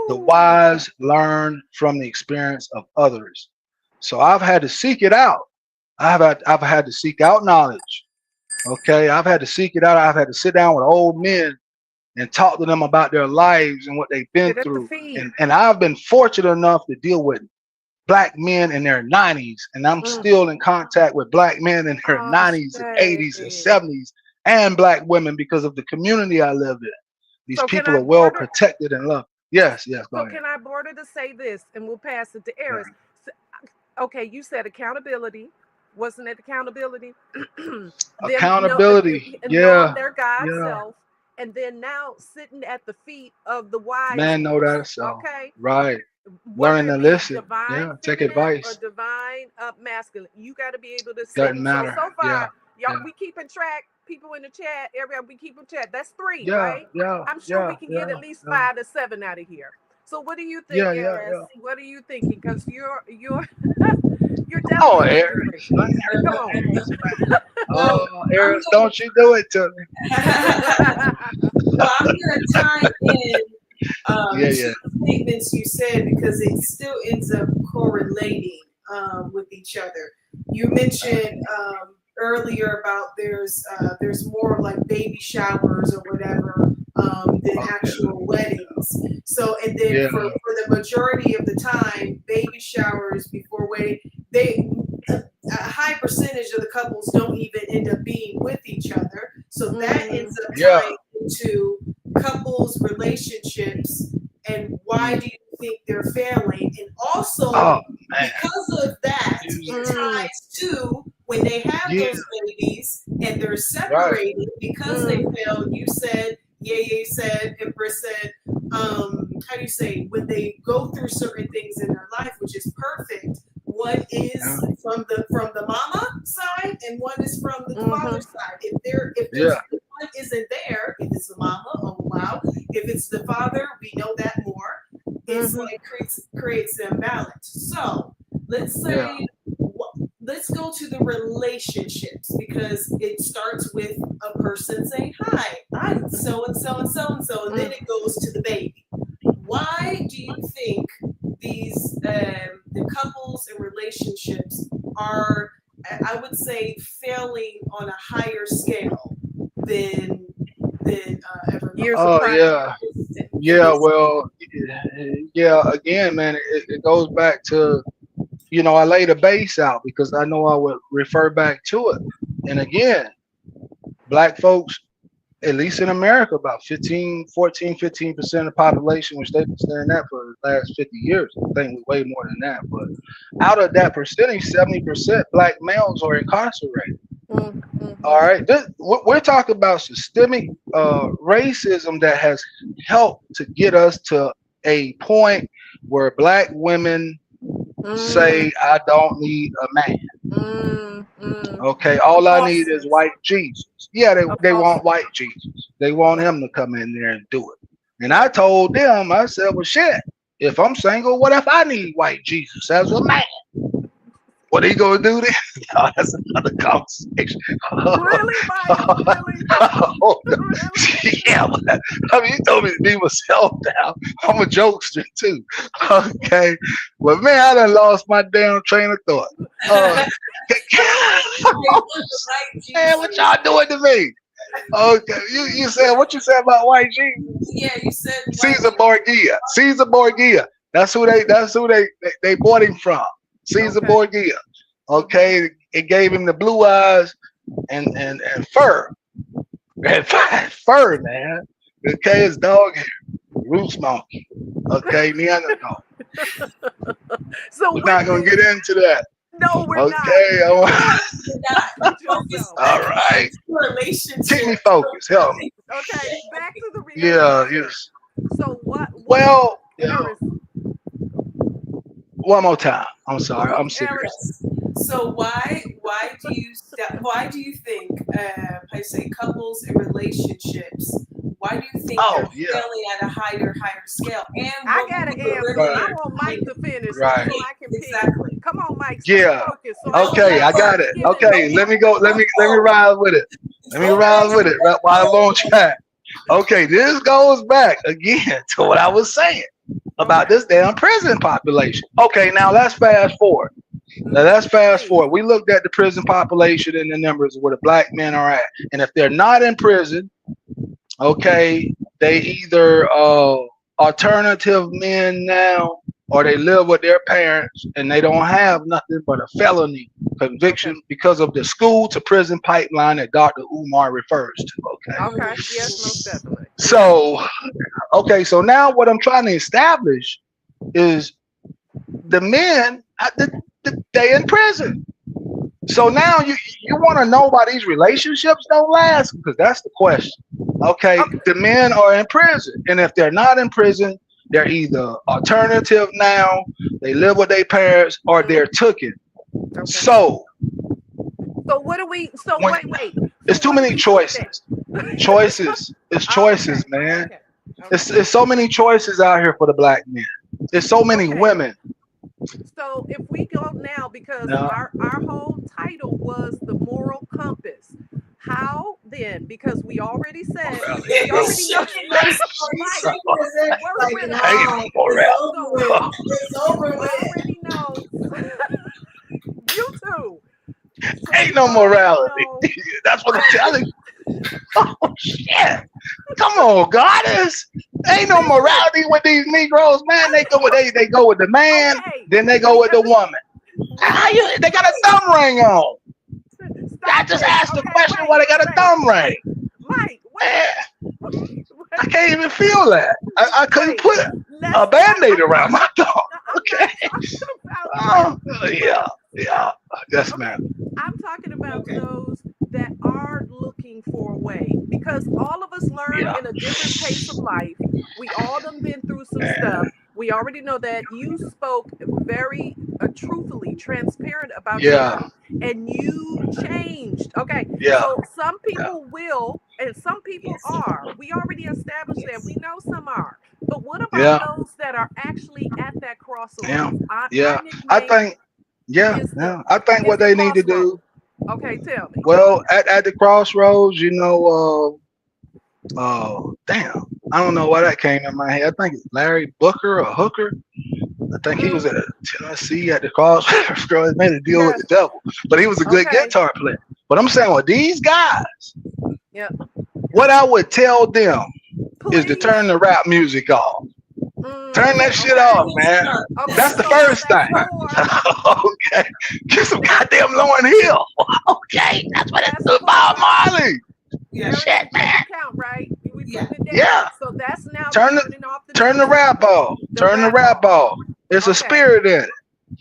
The Woo! wise learn from the experience of others. So I've had to seek it out. I've had to seek out knowledge. Okay, I've had to seek it out. I've had to sit down with old men and talk to them about their lives and what they've been Sit at the through. feet. And I've been fortunate enough to deal with black men in their 90s, and I'm Mm. still in contact with black men in their Oh, 90s and shit. 80s and 70s, and black women because of the community I live in. These So can people I are well border? protected and loved. Yes, yes, go So ahead. can I border to say this, and we'll pass it to Yeah. Eris. Okay, you said accountability. Wasn't it accountability? Them know, Accountability. and knowing Yeah, their God yeah. self, and then now sitting at the feet of the wise Man, know ones. that so. Okay, Right. whether Learning to it be listen. divine Yeah. Take feminine or advice. divine masculine, you got to be able to sit. Doesn't And so matter. so Yeah. far, y'all, Yeah. we keeping track. People in the chat, everybody, we keeping track. That's three, Yeah. right? Yeah. I'm sure Yeah. we can get Yeah. at least Yeah. 5 to 7 out of here. So what do you Yeah. think, Yeah. Eris? Yeah. What are you thinking? Because you're you're Oh, definitely different. Aries. I ain't heard Come no on. Aries, man. Well, Oh, I'm Aries, don't you do it to me. well, I'm gonna tie in Yeah. two Yeah. statements you said because it still ends up correlating with each each other. You mentioned earlier about there's more like baby showers or whatever than actual weddings. So and then for the majority of the time, baby showers before wedding, they a high percentage of the couples don't even end up being with each other. So that ends up tying into couples relationships and why do you think they're failing? And also because of that, it ties to when they have those babies and they're separated because they failed. You said, Yaya said, Empress said, how do you say, when they go through certain things in their life, which is perfect, one is from the mama side and one is from the father's side. If there's one isn't there, if it's the mama, oh wow. If it's the father, we know that more. It's like creates the imbalance. So let's say let's go to the relationships because it starts with a person saying, "Hi, I'm so and so and so and so," and then it goes to the baby. Why do you think these the couples and relationships are, I would say, failing on a higher scale than years of practice? Again, man, it goes back to, I laid a base out because I know I would refer back to it. And again, black folks, at least in America, about 15% of the population, which they've been saying that for the last 50 years. I think way more than that. But out of that percentage, 70% black males are incarcerated. All right. We're talking about systemic racism that has helped to get us to a point where black women say, I don't need a man. Okay, all I need is white Jesus. Yeah, they want white Jesus. They want him to come in there and do it. And I told them, I said, well, shit, if I'm single, what if I need white Jesus as a man? What are you going to do then? No, that's another conversation. Really, Mike? Really? Yeah, I mean, you told me to be myself now. I'm a jokester too. Okay. Well, man, I done lost my damn train of thought. Man, what y'all doing to me? Okay, you said what you said about white Jesus? Yeah, you said Caesar Borgia. Caesar Borgia. That's who they bought him from. Caesar Borgia. Okay, it gave him the blue eyes and fur. And fur, man. Okay, his dog hair. Roots monkey. Okay, Neanderthal. So we're not gonna get into that. No, we're not. All right. Keep me focused. Help me. Okay, back to the relationship. Yes. So what? Well, one more time. I'm sorry. I'm serious. So why do you think I say couples and relationships? Why do you think they're failing at a higher scale? And I got to answer. I want Mike to finish so I can pick. Come on, Mike. Focus. Okay, I got it. Okay, let me go. Let me ride with it. Let me ride with it while I'm on track. Okay, this goes back again to what I was saying about this damn prison population. Okay, now let's fast forward. We looked at the prison population and the numbers of where the black men are at. And if they're not in prison, okay, they either alternative men now, or they live with their parents and they don't have nothing but a felony conviction because of the school to prison pipeline that Dr. Umar refers to. Okay. Yes, most definitely. So now what I'm trying to establish is the men, they in prison. So now you want to know why these relationships don't last? Because that's the question. Okay, the men are in prison. And if they're not in prison, they're either alternative now, they live with their parents, or they're tooken. Okay. So what do we, wait. It's too many choices. It's choices, man. Okay. It's so many choices out here for the black men. There's so many women. So if we go now, because our whole title was the moral compass. How then? Because we already said, we already know. You too. So Ain't you no already morality. know That's what I'm that telling you. Oh shit! Come on, goddess. Ain't no listen, morality with these Negroes, man. They go with they go with the man, okay, then they go with the woman. we How you? They got a understand. thumb ring on. I Stop just it. asked the Okay, question why they got a thumb ring. Mike, Man, I wait, can't even feel that. I couldn't wait. put a Let's not. band-aid around my thumb. I'm Okay. not talking about Oh, them, yeah, but yeah. Yes, okay, ma'am. I'm talking about Okay. those that are looking for a way because all of us learn Yeah, in a different pace of life. We all done been through some man. stuff. We already know that you spoke very truthfully, transparent about your Yeah, life, and you changed. Okay, yeah, so some yeah, people will, and some people Yes. are. We already established that. Yes. We know some are. But what about yeah, those that are actually at that yeah, crossroads? My yeah. I nickname think, yeah, is the yeah. I think is what the they need to crossroad. do, Okay, tell me. well, at the crossroads, damn, I don't know why that came in my head. I think it's Larry Booker or Hooker. I think he was Mm, at Tennessee at the crossroads. Girl, he made a deal with yes. the devil, but he was a good Okay. guitar player. But I'm saying, with these guys, Yep. what I would tell them is to Please. turn the rap music off. Turn that shit Okay. off, Turn that shit man. up. Okay. That's the So first step thing. four. Okay. Get some goddamn Lauryn Hill. Okay. That's what it's That's about. Bob four. Marley. Yeah. Heiress, Shit, you man. taking count, right? We Yeah. putting it down. Yeah. So that's now Turn the turning off the turn the music. rap off. The Turn the rap rap off. off. There's a Okay. spirit in it.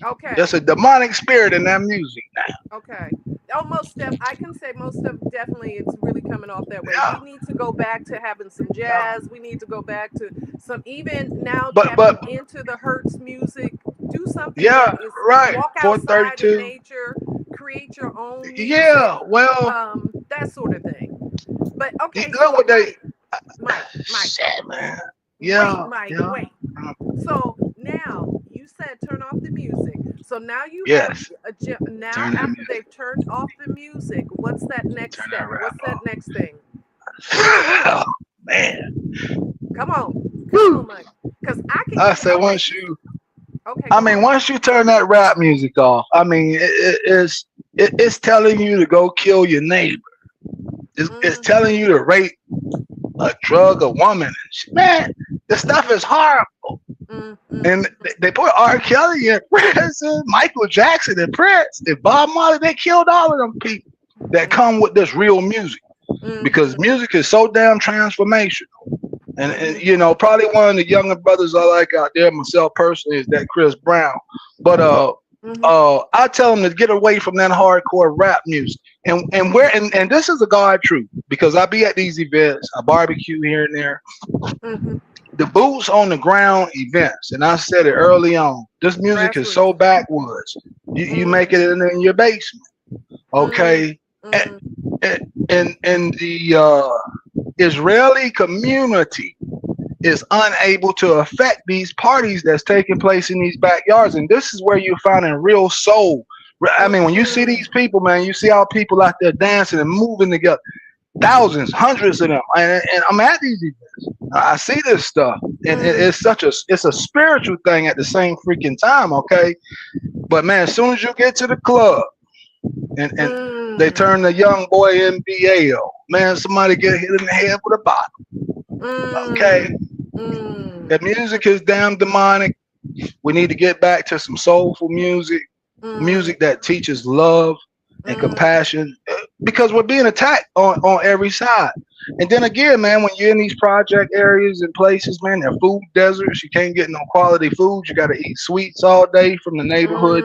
Okay. There's a demonic spirit in that music now. Okay. Oh, most stuff I can say most stuff definitely it's really coming off that way. Yeah. We need to go back to having some Yeah. jazz. We need to go back to some even now But tapping into the Hertz music. Do something yeah, that is right. walk outside in 432. nature, create your own music, Yeah. Well, that sort of thing. But okay, look so what they Mike, shit, man. wait, Yeah. Mike, Yeah. wait. So now you said turn off the music. So now you have Yes. now Turn that after music. they've turned off the music, what's that next Turn that step? rap What's that next thing? off. Oh, man. Come Whew. on, Mike. Because I can I give. said Okay, once you okay, I go mean, on. once you turn that rap music off, I mean, it's telling you to go kill your neighbor. It's Mm-hmm, telling you to rape a drug a woman. And shit. Man, the stuff mm-hmm, is horrible. mm-hmm, And they put R. Kelly in prison, Michael Jackson in Prince, and Bob Marley. They killed all of them people that come with this real music because mm-hmm, music is so damn transformational. And mm-hmm, probably one of the younger brothers I like out there, myself personally, is that Chris Brown. But mm-hmm, I tell them to get away from that hardcore rap music. And this is a God truth because I be at these events, I barbecue here and there. mm-hmm. The boots on the ground events, and I said it early on. This music is Grassroots. so backwoods. You make Mm-hmm, it in your basement, okay? And mm-hmm, and the Israeli community is unable to affect these parties that's taking place in these backyards. And this is where you're finding real soul. I mean, when you see mm-hmm, these people, man, you see how people out there dancing and moving together. Thousands, hundreds of them. And I'm at these events. I see this stuff. And mm-hmm, it's a spiritual thing at the same freaking time, okay? But man, as soon as you get to the club and they mm-hmm, turn the young boy NBA on, man, somebody get hit in the head with a bottle. Okay. mm-hmm, The music is damn demonic. We need to get back to some soulful music, music that teaches love and mm-hmm, compassion, because we're being attacked on every side. And then again, man, when you're in these project areas and places, man, they're food deserts. You can't get no quality food. You got to eat sweets all day from the neighborhood,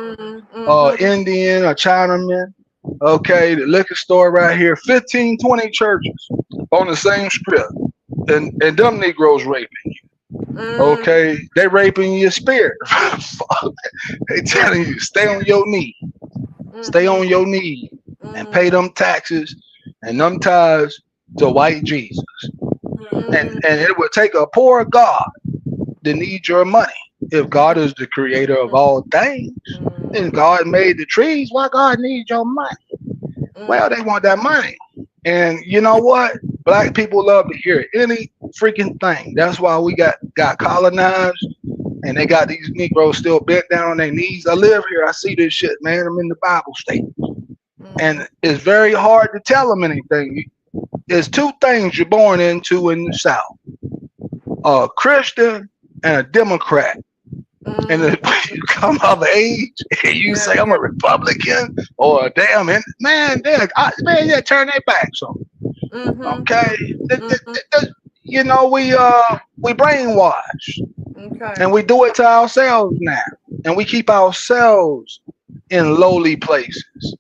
mm-hmm, Indian or Chinaman. Okay, the liquor store right here, 15, 20 churches on the same strip. And them Negroes raping. mm-hmm, Okay, they raping your spirit. They telling you stay on your knee, stay mm-hmm, on your knee, and pay mm-hmm, them taxes and them tithes to white Jesus. And mm-hmm, it would take a poor God to need your money. If God is the creator of all things, and God made the trees, why God need your money? Well, they want that money. And you know what? Black people love to hear any freaking thing. That's why we got colonized. and they got these Negroes still bent down on their knees. I live here. I see this shit, man. I'm in the Bible state. Mm-hmm. And it's very hard to tell them anything. There's two things you're born into in the South: a Christian and a Democrat. And then when you come of age and you Yeah, say I'm yeah. a Republican or a damn, and man, yeah, turn their backs on. Mm-hmm. Okay, Mm-hmm. you know we brainwash, Okay. and we do it to ourselves now, and we keep ourselves in lowly places,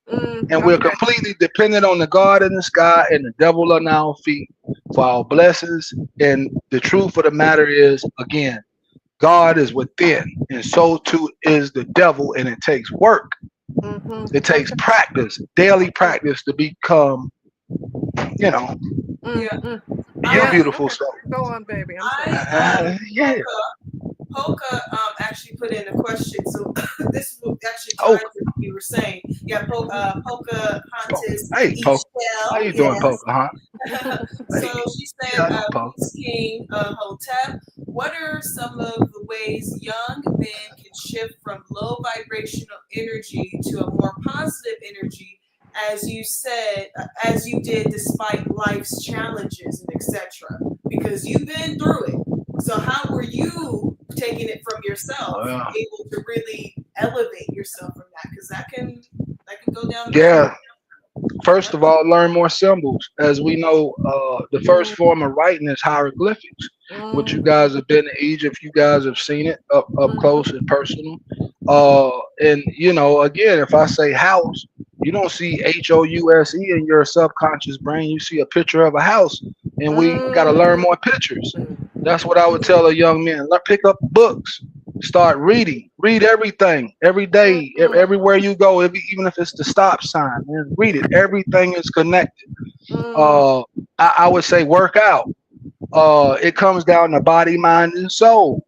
and we're Okay. completely dependent on the God in the sky and the devil on our feet for our blessings. And the truth of the matter is, again, God is within, and so too is the devil, and it takes work. Mm-hmm. It takes Okay. practice, daily practice, to become, you know, Mm-hmm. you Yeah. beautiful Okay. soul. Go on, baby. I'm sorry. Yeah. Polka actually put in a question, so this will actually Oh, tie to what you were saying. Yeah, Pocahontas hey, Poke. How Eshell, you doing, yes. Poke? Huh? Hey, So she said, yeah, Poke. Peace King Hotep, what are some of the ways young men can shift from low vibrational energy to a more positive energy, as you said, as you did, despite life's challenges and etc. Because you've been through it. So how were you taking it from yourself, Uh, able to really elevate yourself from that? Because that can go down the rabbit yeah. hole. First Yep. of all, learn more symbols. As we know, the first Mm, form of writing is hieroglyphics, which you mm, guys have been to Egypt. You guys have seen it up mhm, close and personal. And you know, again, if I say house, you don't see HOUSE in your subconscious brain. You see a picture of a house, and we got to learn mm, more pictures. That's what I would tell a young man. Pick up books, start reading, read everything every day, mm, everywhere you go, even if it's the stop sign, man, read it. Everything is connected. mm, Uh, I would say work out. It comes down to body, mind, and soul.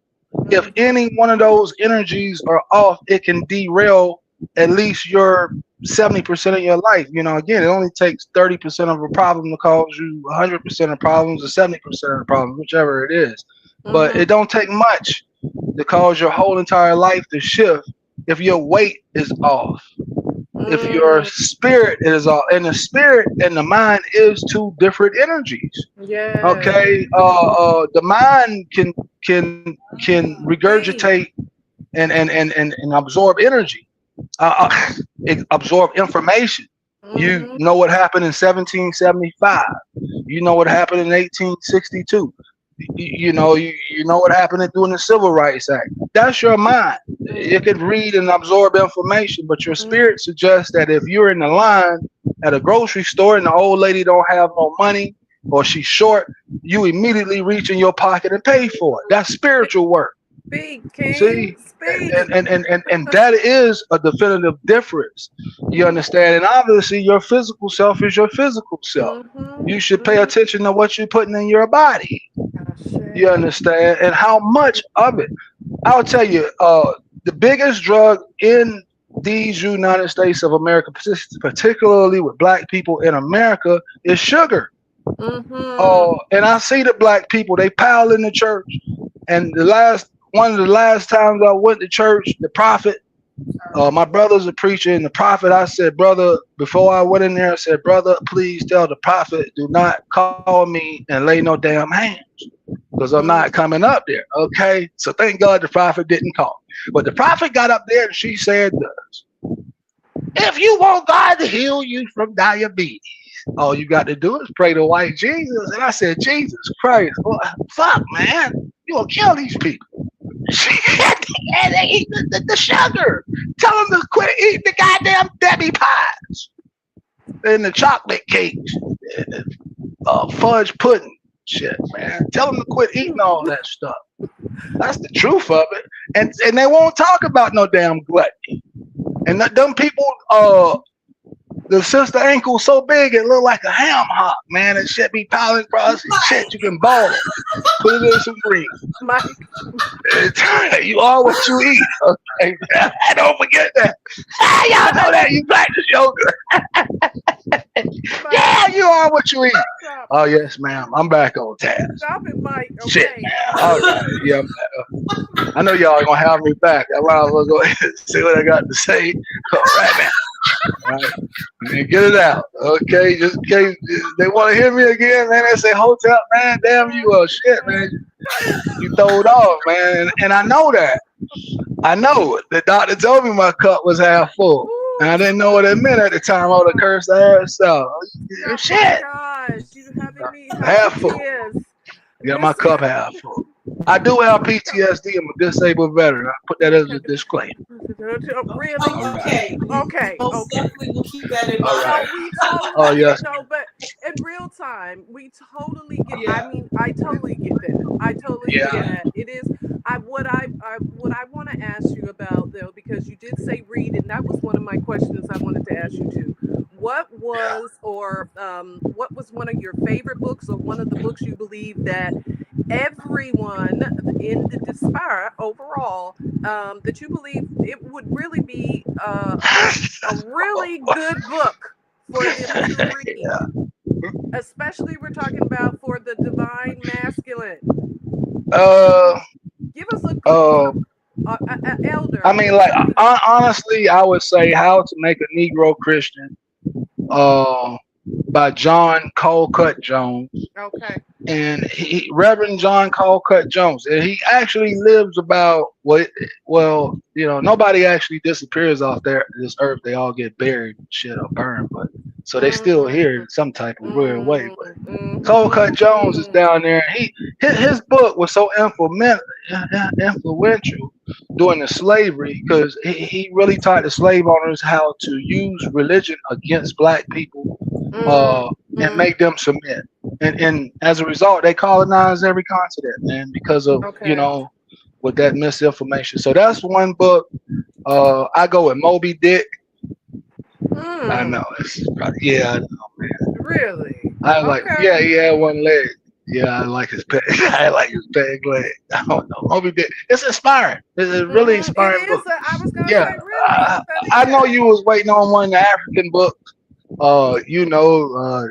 If mhm, any one of those energies are off, it can derail at least your 70% of your life. You know, again, it only takes 30% of a problem to cause you 100% of problems or 70% of the problems, whichever it is. But mhm, it don't take much to cause your whole entire life to shift if your weight is off, if your mm. spirit is off. And the spirit and the mind is two different energies. Yes. Okay, the mind can Speak. regurgitate and absorb energy, it absorb information. You Mhm, know what happened in 1775. You know what happened in 1862. You know what happened during the Civil Rights Act. That's your mind. It mm, can read and absorb information, but your mm. spirit suggests that if you're in the line at a grocery store and the old lady don't have no money or she's short, you immediately reach in your pocket and pay for it. That's spiritual work. Speak, King. See, Speak. and that is a definitive difference. You understand? And obviously, your physical self is your physical self. Mhm, You should pay mhm. attention to what you're putting in your body. You Ashe. understand? And how much of it. I'll tell you, the biggest drug in these United States of America, particularly with black people in America, is sugar. Mhm. And I see the black people, they pile in the church. And one of the last times I went to church, the prophet, my brother's a preacher, and the prophet, I said, brother, before I went in there, I said, brother, please tell the prophet, do not call me and lay no damn hands, because I'm not Mm. coming up there. Okay. So thank God the prophet didn't call. But the prophet got up there and she said this: if you want God to heal you from diabetes, all you got to do is pray to white Jesus. And I said, Jesus Christ, fuck, man, you gonna kill these people. And they eat the sugar. Tell them to quit eating the goddamn Debbie pies and the chocolate cakes, and fudge pudding. Shit, man. Tell them to quit eating all that stuff. That's the truth of it. And they won't talk about no damn gluttony. And them people, the sister ankle so big it look like a ham hock, man. It should be piling across and shit. You can ball it. Put it in some grease. Mike. You are what you eat. Okay, don't forget that. Y'all know that you practice yoga. Mike. Yeah, you are what you eat. Stop. Oh yes, ma'am. I'm back on task. Stop it, Mike. Shit, Okay. man. All right. Yeah, I'm back. I know y'all gonna have me back. I might as well go ahead and say what I got to say right now. Right? And get it out. Okay, just in case they want to hear me again, man. They say Hotep, man, damn you, shit, man. You throw it off, man. And I know that. I know it. The doctor told me my cup was half full. And I didn't know what it meant at the time. I would have cursed ass out. Oh my Shit. gosh, you having me have Half full. tears. Yeah, my cup half full. I do have PTSD. I'm a disabled veteran. I put that as a disclaimer. Really? All right. Okay. Okay. Most definitely will keep that in All mind. right. No, we totally Oh yes. no, but in real time, we totally get. Yeah. I mean, I totally get that. I totally get Yeah. that. It is. What I want to ask you about though, because you did say read, and that was one of my questions I wanted to ask you too. Yeah. What was one of your favorite books, or one of the books you believe that everyone in the diaspora overall, that you believe it would really be a really good book for them to read, Yeah. especially we're talking about for the divine masculine. Uh. Give us a good Uh. book, I elder. mean, Give us like a good. honestly, I would say How to Make a Negro Christian. Uh, by John Colcutt Jones. Okay. And Reverend John Colcutt Jones, and he actually lives about well, nobody actually disappears off this earth. They all get buried and shit or burned, but so they still here Mm-hmm. in some type of weird way. But Colcutt Jones is Mm-hmm. down there. And his book was so influential during the slavery because he really taught the slave owners how to use religion against black people, and Mm-hmm. make them submit. And as a result, they colonized every continent, man, because of Okay. with that misinformation. So that's one book. I go with Moby Dick. I know it's probably, yeah. I know, man. Really? I like, Okay. yeah, he had one leg. Yeah, I like his peg. I like his peg leg. I don't know. Moby Dick. It's inspiring. It's a really It inspiring is. book. I was gonna Yeah, say really. I know you was waiting on one of the African books.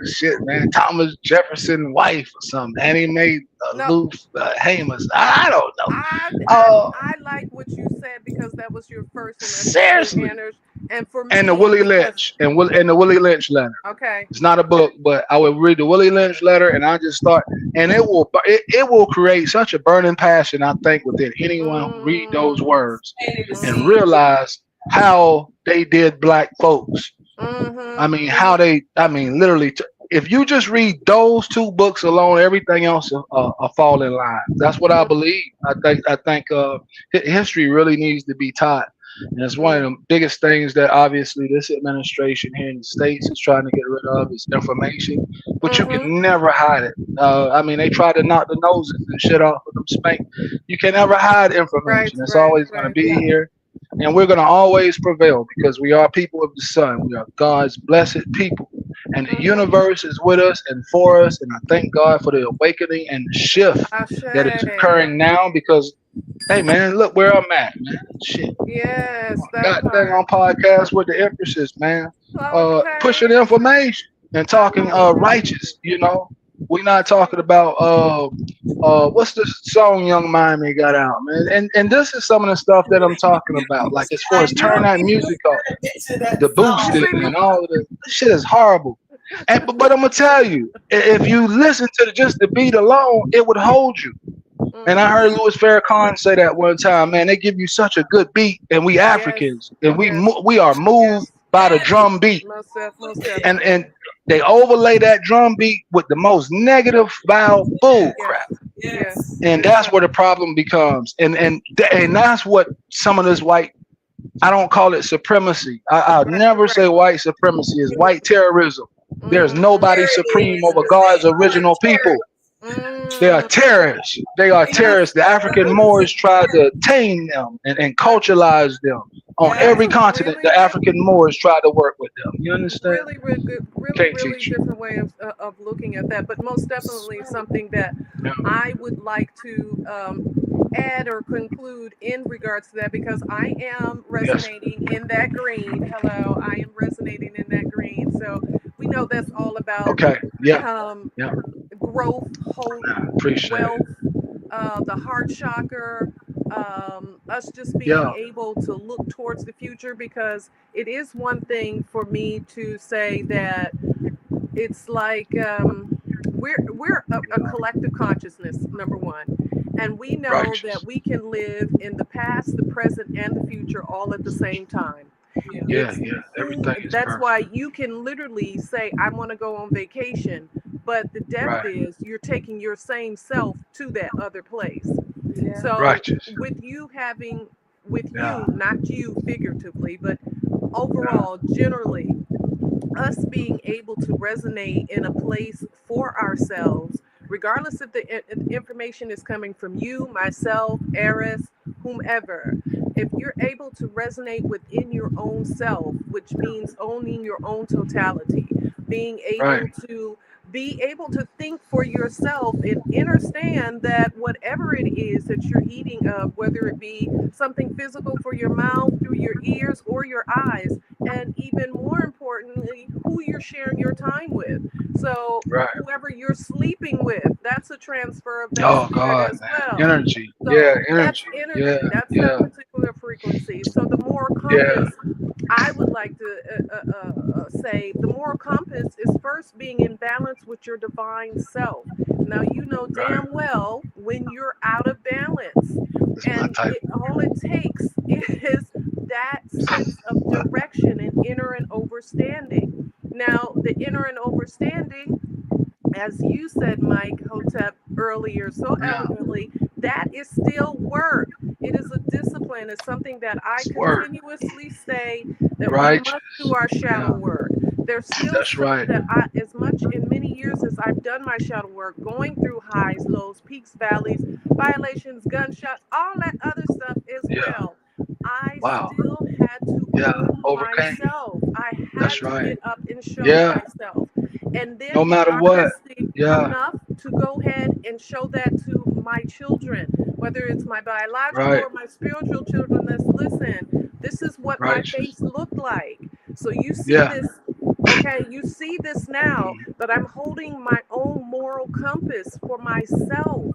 Shit, man, Thomas Jefferson wife or something. Annie Mae No, Luce Hamas. I don't know. I, I Uh, I like what you said because that was your first and initial Seriously. answers, and for And the me Willie because Lynch and the Willie Lynch letter. okay. It's not a book, but I would read the Willie Lynch letter, and I just start, and it will create such a burning passion, I think, within anyone who read those Mm, words Planting the and seed. realize how they did black folks. I mm-hmm, mean, mm-hmm. I mean, literally, if you just read those two books alone, everything else will fall in line. That's what I believe. I think history really needs to be taught. And it's one of the biggest things that obviously this administration here in the States is trying to get rid of is information, but you Mm-hmm. can never hide it. I mean, they try to knock the noses and shit off of them spank. You can never hide Right, information. It's right, always going to right. be here, and we're going to always prevail because we are people of the sun. We are God's blessed people, and the Mm-hmm. universe is with us and for us. And I thank God for the awakening and the shift that is Ashe. occurring now because, hey man, look where I'm at, man. Shit, Yes, that God dang, part. on podcast with the Empresses, man. Pushing Okay. information and I talking love that. righteous. We're not talking about what's the song Young Miami got out, man. And this is some of the stuff that I'm talking about. Like as far I as turn knew that he was music up, gonna get to that the You song. boosting see me? and all of this shit is horrible. But I'm gonna tell you, if you listen to just the beat alone, it would hold you. And I heard Mm-hmm. Louis Farrakhan say that one time, man. They give you such a good beat, and we Yes, Africans, and yes, we are moved yes. by the drum beat, Most and definitely. they overlay that drum beat with the most negative, vile bull Yes, crap, yes, Yes. and yes, that's sir. where the problem becomes. And that's what some of this white. I don't call it supremacy. I'll Right, never right. say white supremacy is white terrorism. There's nobody There it supreme is. over Because God's they are original people. They are Mm, terrorists. They are they are terrorists. The African Moors terrorism. tried to tame them and culturalize them. On that's every Yes. a continent, really the good, African Moors tried to work with them. You understand? really, really good, really, Can't really teach you. different way of looking at that. But most definitely something that Yeah. I would like to add or conclude in regards to that because I am Yes. resonating in that green. Hello, I am resonating in that green. So we know that's all about Okay. Yeah. um, Yeah. growth, hope, Appreciate it. wealth, the heart chakra, us just being Yeah. able to look towards the future, because it is one thing for me to say that it's like we're a collective consciousness, number one, and we know that Righteous. we can live in the past, the present, and the future all at the same time. Yeah. Yeah, It's yeah. who, Everything is that's why perfect. you can literally say, I want to go on vacation, but the depth Right. is you're taking your same self to that other place. Yeah. So Righteous. with you having, with Yeah. you, not you figuratively, but Yeah. overall, generally, us being able to resonate in a place for ourselves, regardless if the information is coming from you, myself, Heiress, whomever, if you're able to resonate within your own self, which means owning your own totality, being Right. able to think for yourself and understand that whatever it is that you're eating of, whether it be something physical for your mouth, through your ears, or your eyes, and even more importantly, who you're sharing your time with. So, Right. whoever you're sleeping with, that's a transfer of that Oh spirit God, as man. well. Energy. Yeah, So, that's energy. Yeah, energy, that's that yeah, particular frequency. So, the moral yeah. compass, I would like to say, the moral compass is first being in balance with your divine self. Now, you know Right. damn well when you're out of balance, It's my and type. all it takes is that sense of direction and inner and overstanding. Now, the inner and overstanding, as you said, Mike Hotep, earlier so Yeah. elegantly, that is still work. It is a discipline. It's something that I It's work. continuously say that we must do Righteous. our shadow Yeah. work. There's still That's stuff right. that I, as much in many years as I've done my shadow work, going through highs, lows, peaks, valleys, violations, gunshots, all that other stuff as Yeah. well. I Wow. still had to Yeah. own Overcame. myself. I That's had to right. get up and show Yeah. myself, and then No be matter what. artistic Yeah. enough to go ahead and show that to my children, whether it's my biological Right. or my spiritual children. Let's listen. This is what my Righteous. face looked like. So you see Yeah. this, okay? You see this now Mhm. that I'm holding my own moral compass for myself.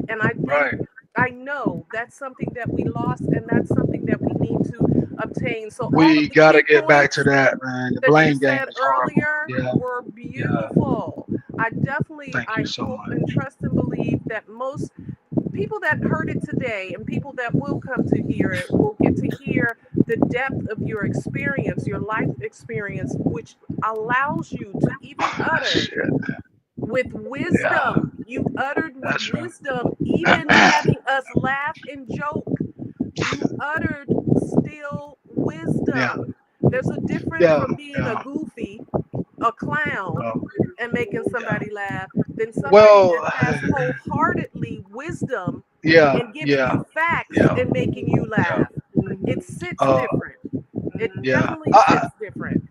And I think, Right. I know that's something that we lost, and that's something that we need to obtain. So all of We the gotta key get back to points that, man. The that you blame game said is horrible. earlier Yeah. were Yeah. beautiful. I definitely, Thank you I so hope and much. trust and believe that most people that heard it today and people that will come to hear it will get to hear the depth of your experience, your life experience, which allows you to even utter Shit. with Yeah. wisdom. You uttered with That's right. wisdom, even having us laugh and joke. You uttered still Yeah. wisdom. There's a difference Yeah. from being a Yeah. goofy, a clown, Oh, and making yeah. somebody laugh than somebody Well, that has wholeheartedly wisdom yeah. and giving Yeah. you facts Yeah. and making you Yeah. laugh. It Mhm. sits Uh, different. It yeah. definitely sits different.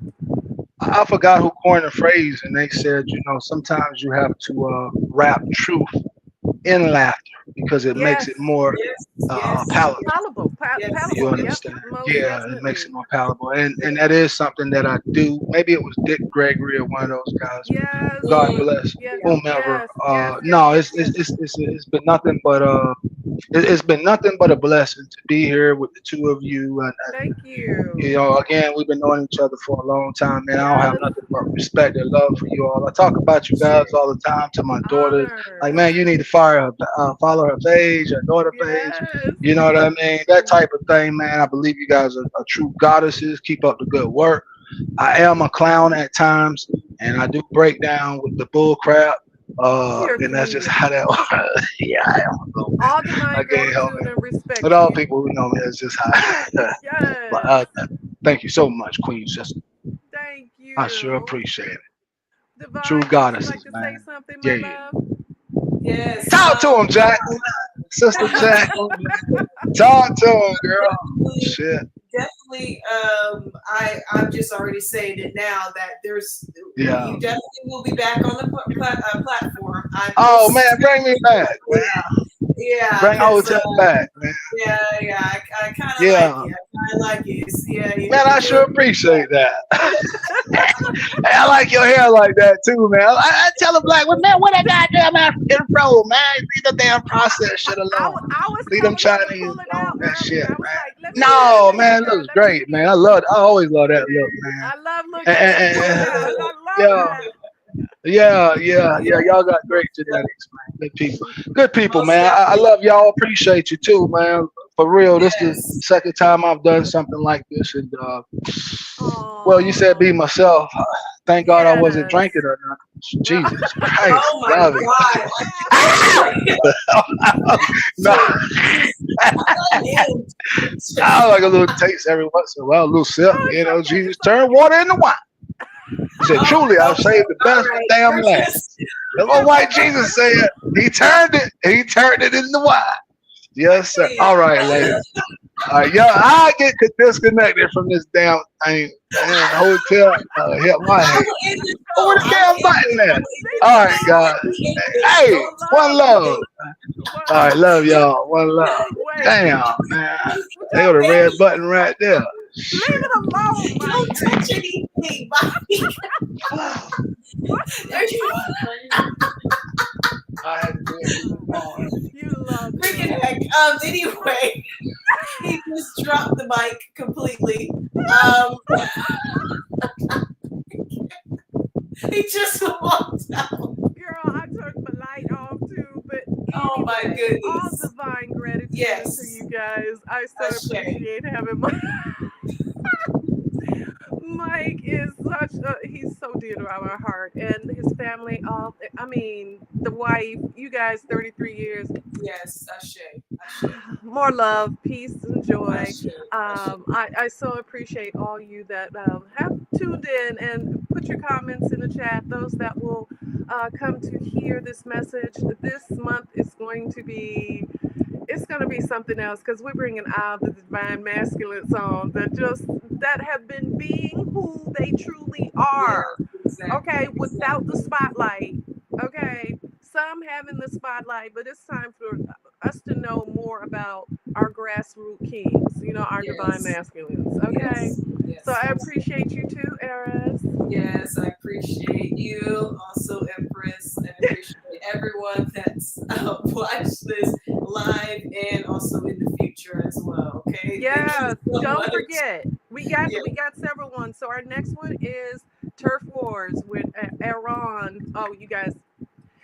I forgot who coined the phrase, and they said, sometimes you have to wrap truth in laughter because it makes it Yes. more Yes. Yes. palatable. Palatable. Yes. You Palatable. Yep. understand? Most Yeah, it makes it definitely. more palatable, and that is something that I do. Maybe it was Dick Gregory or one of those guys. Yes. God Mm, bless Yes. yeah. whomever. Yes. Yes. Yes. No, Yes. it's Yes. it's it's, it's been nothing but it's been nothing but a blessing to be here with the two of you, and Thank you. again, we've been knowing each other for a long time, man. I don't have Yes. nothing but respect and love for you all. I talk about you guys all the time to my daughters. Like, Honored. man, you need to follow her page, her daughter page. Yes. You know what I mean? That type of thing, man. I believe you guys are true goddesses. Keep up the good work. I am a clown at times, and I do break down with the bull crap. You're And that's just cute. how that was. Yeah, I am a little bit. All I divine can't help gratitude it. and But respect to all you. people who know me, that's just how. But Yes. thank you so much, Queen Sister. Thank I sure you. appreciate it. True Divine, would you like goddesses, to say man. something, my Yeah, yeah. love? Yes. Talk to him, Jack. Sister Jack. Talk to him, girl. Definitely, Shit. definitely. I'm just already saying it now that Yeah. you definitely will be back on the platform. I Oh most man, bring me back, man. Yeah, Bring because Hotep back, man. yeah, I kind of like Yeah, it. I kind of like it. Yeah, man, I because sure appreciate that. Hey, I like your hair like that too, man. I tell a black woman, man, what that goddamn African fro, man? Leave the damn process shit alone. I was Leave them telling her to Chinese pull it alone, out that shit, earlier. I was man. like, let me see, No, baby man, it girl. looks Let me great, see. man. I always love that look, man. I love looking And, at and, it pulled and, out. and, I love yeah, that. yeah. Y'all got great genetics, man. Good people. Good people, most man. I definitely. love y'all. Appreciate you too, man. For real, this is the Yes. second time I've done something like this, and well, you said be Oh, myself. Thank God I wasn't yes. drinking or nothing. Jesus Christ, Oh my love it. God. No, Just- I like a little taste every once in a while, a little sip. No, it's You know, okay. Jesus It's turned okay. water into wine. He said, Oh, truly, I've okay. saved the All best for right. damn We're last. just That's what white Jesus said. He turned it into wine. Yes, sir. yeah. All right, ladies. All right, y'all, I get disconnected from this damn thing. And the hotel hit my I head. will end the Oh, show. where the I will damn end button it. I at? will end See, it. All one right, Please guys. let love. me end this. Hey, One Don't love. one stop love. anything. One All right, love. love y'all. One love. Wait. Damn, man. They got Don't a leave red button right there. leave Shit. it alone, Don't Mike. touch anything, Bobby. There you I had to do it through the phone. You love freaking him. heck. Anyway, he just dropped the mic completely. He just walked out. Girl, I turned my light off too, but Oh my anyway, all goodness. divine gratitude to Yes. you guys. I so Ashe. appreciate having my Mike is such a he's so dear to our heart and his family all I mean the wife you guys 33 years Yes. Ashe. Ashe. more love peace and joy Ashe. Ashe. I so appreciate all you that have tuned in and put your comments in the chat those that will come to hear this message this month is going to be it's going to be something else because we're bringing out the divine masculine songs that have been being who they truly Yeah. are, Exactly. okay, without the Exactly. spotlight, okay, some having the spotlight, but it's time for us to know more about our grassroots kings, our divine Yes. masculines, okay. Yes. So Yes. I Yes. appreciate you too, Heiress. Yes, I appreciate you, also Empress, and appreciate everyone that's watched this live and also in the future as well. Okay, thank you Yeah, so don't much. forget Yeah, we got several ones. So our next one is Turf Wars with Aaron. Oh, you guys,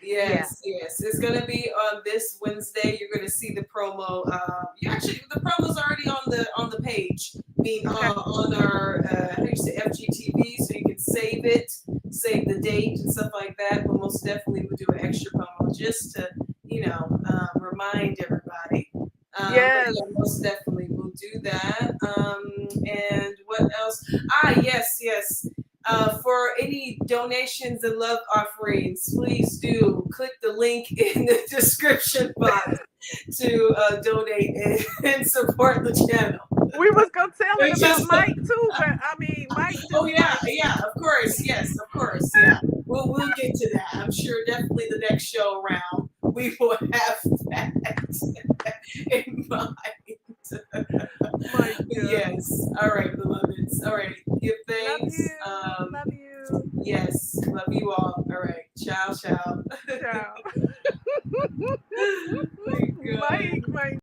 yeah. yes. It's gonna be on this Wednesday. You're gonna see the promo. You actually the promo's already on the page. Being Okay. on our how do you say FGTV, so you can save it, save the date and stuff like that. But most definitely we'll do an extra promo just to remind everybody. But Yes. yeah, most definitely we'll do that. And what else? Yes. For any donations and love offerings, please do click the link in the description box to donate and support the channel. We was gonna tell it It's about just, Mike too, but I mean Mike oh just like yeah, of course, yes, of course, yeah. We'll get to that. I'm sure definitely the next show around we will have that in mind. Mike. Yes. All right, beloveds. All right. Give Love thanks. you. Love you. Yes. Love you all. All right. Ciao, ciao. Ciao. My God. Mike.